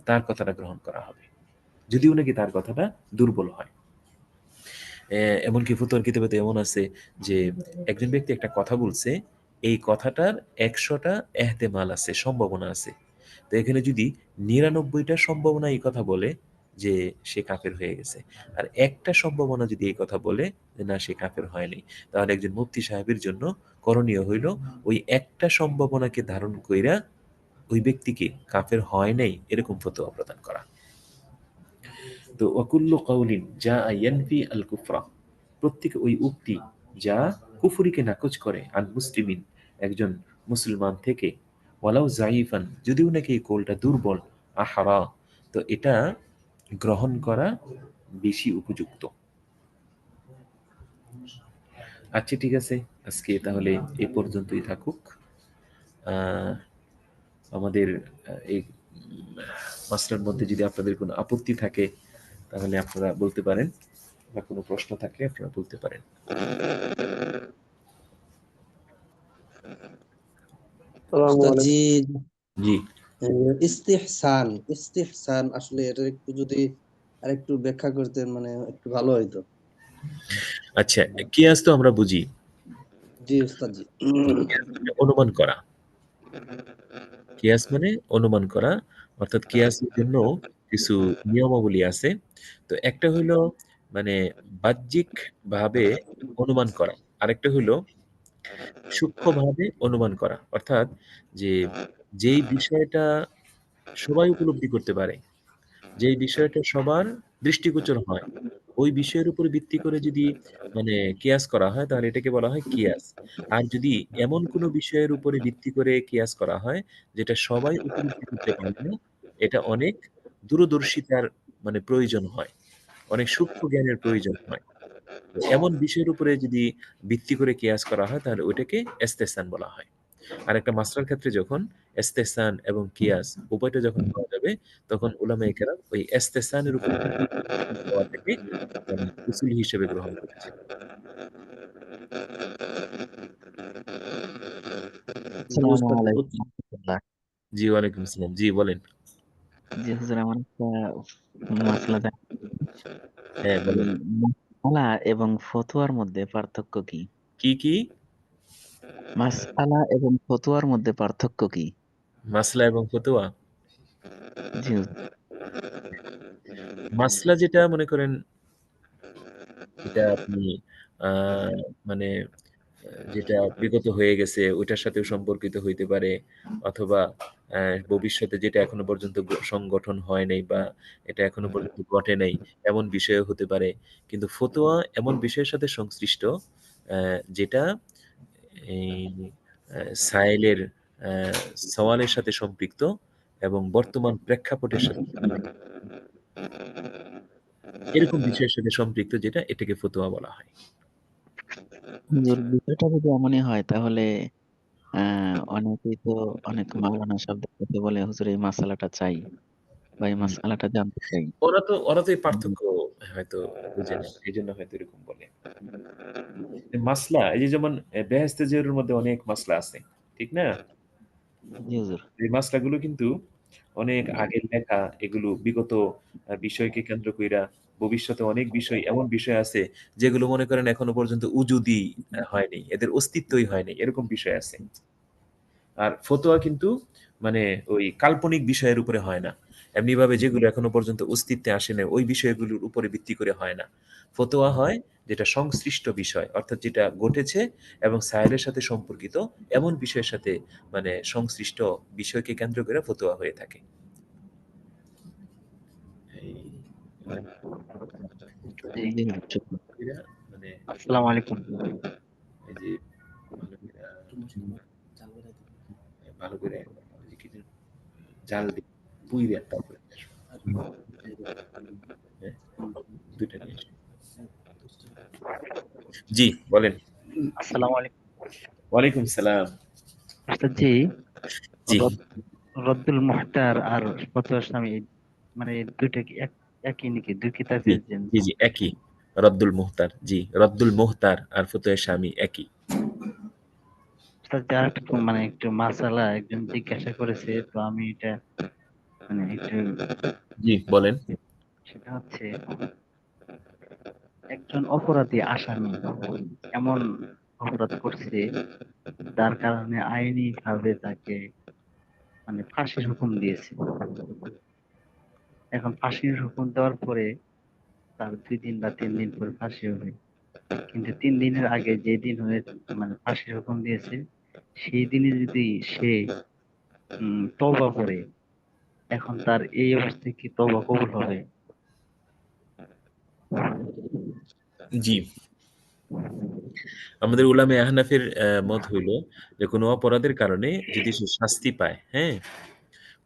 তার কথাটা গ্রহণ করা হবে, যদিও নাকি তার কথাটা দুর্বল হয়। এমনকি ফুতোয়ার কিতাবেতে এমন আছে যে একজন ব্যক্তি একটা কথা বলছে, এই কথাটার 100টা এহতেমাল আছে, সম্ভাবনা আছে। তো এখানে যদি 99টা সম্ভাবনা এই কথা বলে যে সে কাফের হয়ে গেছে, আর একটা সম্ভাবনা যদি এই কথা বলে যে না সে কাফের হয়নি, তাহলে একজন মুফতি সাহেবের জন্য করণীয় হইল ওই একটা সম্ভাবনাকে ধারণ কইরা ওই ব্যক্তিকে কাফের হয় নাই এরকম ফতোয়া প্রদান করা। তো ওয়াকুল্লু কাউলিন যা ইয়ানফি আল কুফরা, প্রত্যেক ওই উক্তি যা কুফরিকে নাকচ করে, আন মুসলিমিন একজন মুসলমান থেকে, ওয়ালাউ যায়ীফান, যদিও নাকি এই কৌলটা দুর্বল, আহরা, তো এটা গ্রহণ করা বেশি উপযুক্ত। আচ্ছা ঠিক আছে, আজকে তাহলে এ পর্যন্তই থাকুক। আমাদের এই মাস্টার মধ্যে যদি আপনাদের কোনো আপত্তি থাকে তাহলে আপনারা বলতে পারেন, বা কোনো প্রশ্ন থাকলে আপনারা বলতে পারেন। উস্তাদজি, জি, ইস্তিহসান, ইস্তিহসান আসলে এটা একটু যদি আরেকটু ব্যাখ্যা করতেন মানে একটু ভালো হইতো। আচ্ছা, কিয়াস তো আমরা বুঝি, জি উস্তাদজি। অনুমান করা। কিয়াস মানে অনুমান করা, অর্থাৎ কিয়াসের জন্য কিছু নিয়মাবলী আছে। তো একটা হইলো মানে বাহ্যিক ভাবে অনুমান করা, আরেকটা হইলো সূক্ষ্মভাবে অনুমান করা। অর্থাৎ যে যেই বিষয়টা সবাই উপলব্ধি করতে পারে, যেই বিষয়টা সবার দৃষ্টিগোচর হয়, ওই বিষয়ের উপর ভিত্তি করে যদি মানে কিয়াস করা হয়, তাহলে এটাকে বলা হয় কিয়াস। আর যদি এমন কোনো বিষয়ের উপরে ভিত্তি করে কিয়াস করা হয় যেটা সবাই উপলব্ধি করতে পারে না, এটা অনেক দূরদর্শিতার মানে প্রয়োজন হয়, অনেক সূক্ষ্ম জ্ঞানের প্রয়োজন হয়। তো এমন বিষয়ের উপরে যদি ভিত্তি করে কিয়াস করা হয়, তাহলে ওইটাকে ইস্তেহসান বলা হয়। আর একটা মাসলার ক্ষেত্রে যখন ইস্তেহসান এবং কিয়াস উভয়টা যখন পাওয়া যাবে, তখন উলামায়ে কেরাম ওই ইস্তেহসানের উপর পাওয়াটাকে মানে উসুল হিসেবে গ্রহণ করেছে। জি আসসালামু উস্তাদ, আলাইকুম রাহমাতুল্লাহ। জি, ওয়ালাইকুম আসসালাম। জি বলেন। জি হুজুর, আমার একটা মাসলা হ্যাঁ বলেন। মাসআলা এবং ফতোয়ার মধ্যে পার্থক্য কি? কি কি? মাসআলা এবং ফতোয়ার মধ্যে পার্থক্য কি? মাসলা এবং ফতোয়া। জি হুজুর। মাসলা যেটা মনে করেন, এটা আপনি আহ মানে যেটা বিগত হয়ে গেছে ওইটার সাথেও সম্পর্কিত হইতে পারে, অথবা ভবিষ্যতে যেটা এখনো পর্যন্ত সংগঠন হয় নাই বা এটা এখনো পর্যন্ত ঘটে নাই, এমন বিষয়ও হতে পারে। কিন্তু ফতোয়া এমন বিষয়ের সাথে সংশ্লিষ্ট যেটা এই সায়েলের সওয়ালের সাথে সম্পৃক্ত এবং বর্তমান প্রেক্ষাপটের সাথে সম্পৃক্ত। এরকম বিষয়ের সাথে সম্পৃক্ত যেটা, এটাকে ফতোয়া বলা হয়। হুজুর, বিষয়টা যদি এমনই হয় তাহলে অনেকেই তো অনেক মাওলানা সাহেবদের কথা বলে হুজুর এই মাসালাটা চাই বা এই হুম। মাসালাটা জানতে চাই। ওরা তো এই পার্থক্য হয়তো বুঝে না, এই জন্য হয়তো এরকম বলে। মাসলা এই যে যেমন বেহেশতে জেরের মধ্যে অনেক মাসলা আছে, ঠিক না? জি হুজুর। এই মাসলাগুলো কিন্তু অনেক আগের লেখা, এগুলো বিগত বিষয়কে কেন্দ্র কইরা ভবিষ্যতে অনেক বিষয়, এমন বিষয় আছে যেগুলো মনে করেন এখনো পর্যন্ত উজুদি হয়নি, এদের অস্তিত্বই হয়নি, এরকম বিষয় আছে। আর ফতোয়া কিন্তু মানে ওই কাল্পনিক বিষয়ের উপরে হয় না। এমনিভাবে যেগুলো এখনো পর্যন্ত অস্তিত্বে আসে না, ওই বিষয়গুলোর উপরে ভিত্তি করে হয় না। ফতোয়া হয় যেটা সংশ্লিষ্ট বিষয়, অর্থাৎ যেটা ঘটেছে এবং সায়েলের সাথে সম্পর্কিত এমন বিষয়ের সাথে মানে সংশ্লিষ্ট বিষয়কে কেন্দ্র করে ফতোয়া হয়ে থাকে। এই জি হুজুর, শুকর। এরা মানে আসসালামু আলাইকুম। এই যে ভালো করে ওই যে কি যেন জাল দিয়ে পুইরে তারপরে হ্যাঁ, দুইটা নিয়ে আসি। জি বলেন। আসসালামু আলাইকুম। ওয়ালাইকুম সালাম। উস্তাদ জি, জি রদ্দুল মুহতার আর ফতোয়া স্বামী মানে এই দুইটা কি একই নাকি? দুই জি কিতাবের যে জি জি একই। রদ্দুল মুহতার, জি রদ্দুল মুহতার আর ফতোয়া স্বামী একই। উস্তাদ জি, আরেকটা মানে একটু মাসালা একজন জিজ্ঞাসা করেছে, তো আমি এটা মানে একটু, জি বলেন। সেটা হচ্ছে একজন অপরাধী আসামি এমন অপরাধ করছে যার কারণে আইনি ভাবে তাকে মানে ফাঁসির হুকুম দিয়েছে। এখন ফাঁসির হুকুম দেওয়ার পরে তার 2 দিন বা 3 দিন পরে ফাঁসি হবে, কিন্তু 3 দিনের আগে যে দিন হয়ে মানে ফাঁসির হুকুম দিয়েছে সেই দিনে যদি সে তওবা করে, এখন তার এই অবস্থায় কি তওবা কবুল হবে? জি আমাদের উলামে আহনাফের মত হইল যে কোনো অপরাধের কারণে যদি সে শাস্তি পায়, হ্যাঁ,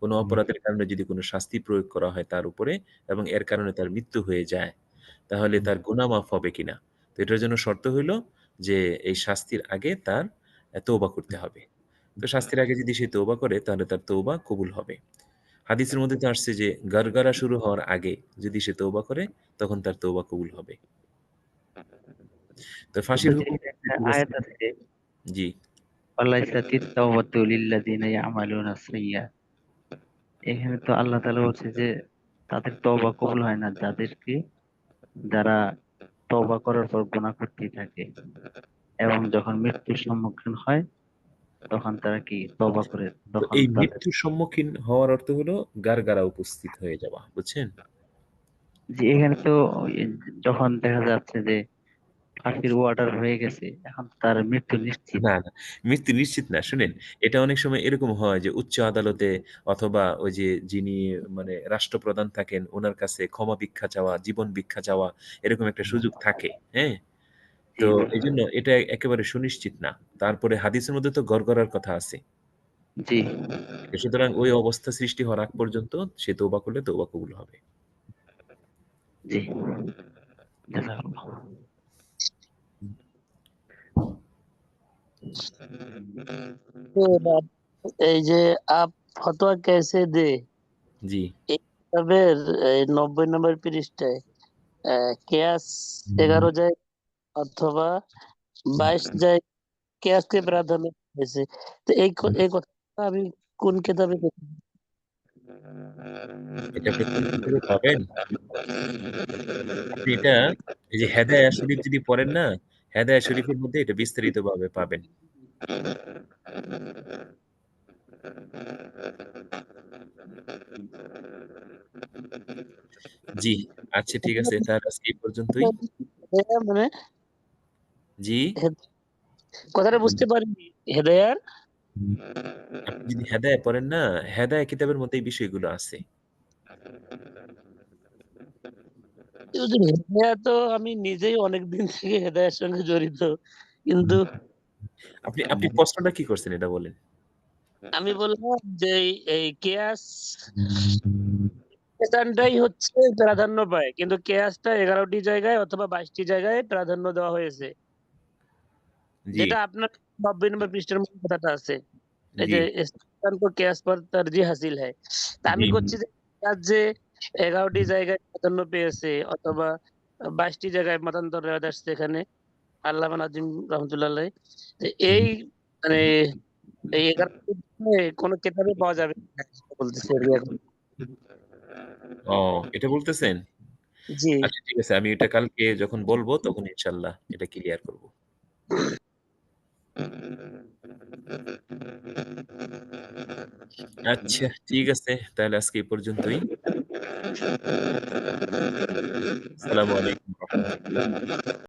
কোনো অপরাধের কারণে যদি কোনো শাস্তি প্রয়োগ করা হয় তার উপরে এবং এর কারণে তার মৃত্যু হয়ে যায়, তাহলে তার গুনাহ মাফ হবে কিনা। তো এটার জন্য শর্ত হইল যে এই শাস্তির আগে তার তওবা করতে হবে। তো শাস্তির আগে যদি সে তওবা করে তাহলে তার তওবা কবুল হবে। হাদিসের মধ্যে তো আসছে যে গারগারা শুরু হওয়ার আগে যদি সে তওবা করে তখন তার তওবা কবুল হবে। তো ফাঁসির উস্তাদ জি, হুকুম একটা ঠিক আছে। আয়াত আছে, জি, ওয়ালাইসাতিত তাওবাতু লিল্লাযিনা ইয়ামালুনা সাইয়্যাত। এখানে তো আল্লাহ তাআলা বলছে যে তাদের তওবা কবুল হয় না যারা তওবা করার পর গুনাহ করতেই থাকে এবং যখন মৃত্যুর সম্মুখীন হয় তখন তারা কি তওবা করে, তো তখন এই তাদের মৃত্যুর সম্মুখীন হওয়ার অর্থ হলো গারগারা উপস্থিত হয়ে যাওয়া, বুঝছেন? যে এখানে তো ওই যখন দেখা যাচ্ছে যে ফাঁসির অর্ডার হয়ে গেছে, এখন তার মৃত্যু নিশ্চিত। না, না, মৃত্যু নিশ্চিত না। শুনেন, এটা অনেক সময় এরকম হয় যে উচ্চ আদালতে অথবা ওই যে যিনি মানে রাষ্ট্রপ্রধান থাকেন উনার কাছে ক্ষমা ভিক্ষা চাওয়া, জীবন ভিক্ষা চাওয়া এরকম একটা সুযোগ থাকে। হ্যাঁ? জি তো জি এজন্য এটা একেবারে সুনিশ্চিত না। তারপরে হাদিসের মধ্যে তো গড়গড়ার কথা আছে। জি সুতরাং ওই অবস্থা সৃষ্টি হওয়ার আগ পর্যন্ত সে তওবা করলে তওবা কবুল হবে। জি জাযাকাল্লাহ। तो बात এই যে আপ ফতোয়া कैसे दे জি। এই কিতাবের 90 নম্বর পৃষ্ঠায় কেয়াস 11 যায় অথবা 22 যায় কেয়াসকে প্রাধান্য দিয়েছে। তো এই কথাটা আমি কোন কিতাবে দেখি? এটা আপনি কোন কিতাবে পাবেন? আপনি এটা এই যে হেদায়া শরীফ যদি পড়েন না, হেদায়া শরীফের মধ্যে এটা বিস্তারিতভাবে পাবেন। জি, আচ্ছা ঠিক আছে। তাহলে আজকে এই পর্যন্তই। মানে জি, হেদ- কথাটা বুঝতে পারিনি হেদায়ার আপনি যদি হেদায়া পড়েন না, হেদায়া কিতাবের মধ্যে এই বিষয়গুলো আছে। হেদায়া তো আমি নিজেই অনেকদিন থেকে হেদায়ার সঙ্গে জড়িত, কিন্তু আপনি আপনি প্রশ্নটা কি করছেন এটা বলেন? আমি বললাম যে এই কেয়াস স্থানটাই হচ্ছে প্রাধান্য পায়। কিন্তু কেয়াসটা ১১ টি জায়গায় অথবা ২২ টি জায়গায় প্রাধান্য দেওয়া হয়েছে। জি। যেটা আপনার 90 নম্বর পৃষ্ঠার মধ্যে কথাটা আছে এই জি যে ইস্তেহসান को कियास पर तरजीह हासिल है তা আমি জি করছি যে কিয়াস যে 11টি জায়গায় প্রাধান্য পেয়েছে অথবা 22টি জায়গায় মতান্তর রেওয়াজ আসছে এখানে আল্লামা নাজিম রহমতুল্লাহ আলাইহ যে এই মানে এই 11টি কোন কিতাবে পাওয়া যাবে না বলতেছে আর কি এখন। ও এটা বলতেছেন জি আচ্ছা ঠিক আছে আমি এটা কালকে যখন বলবো তখন ইনশাল্লাহ এটা ক্লিয়ার করব আচ্ছা ঠিক আছে তাহলে আজকে এই পর্যন্তই আসসালামু আলাইকুম ওয়া রাহমাতুল্লাহ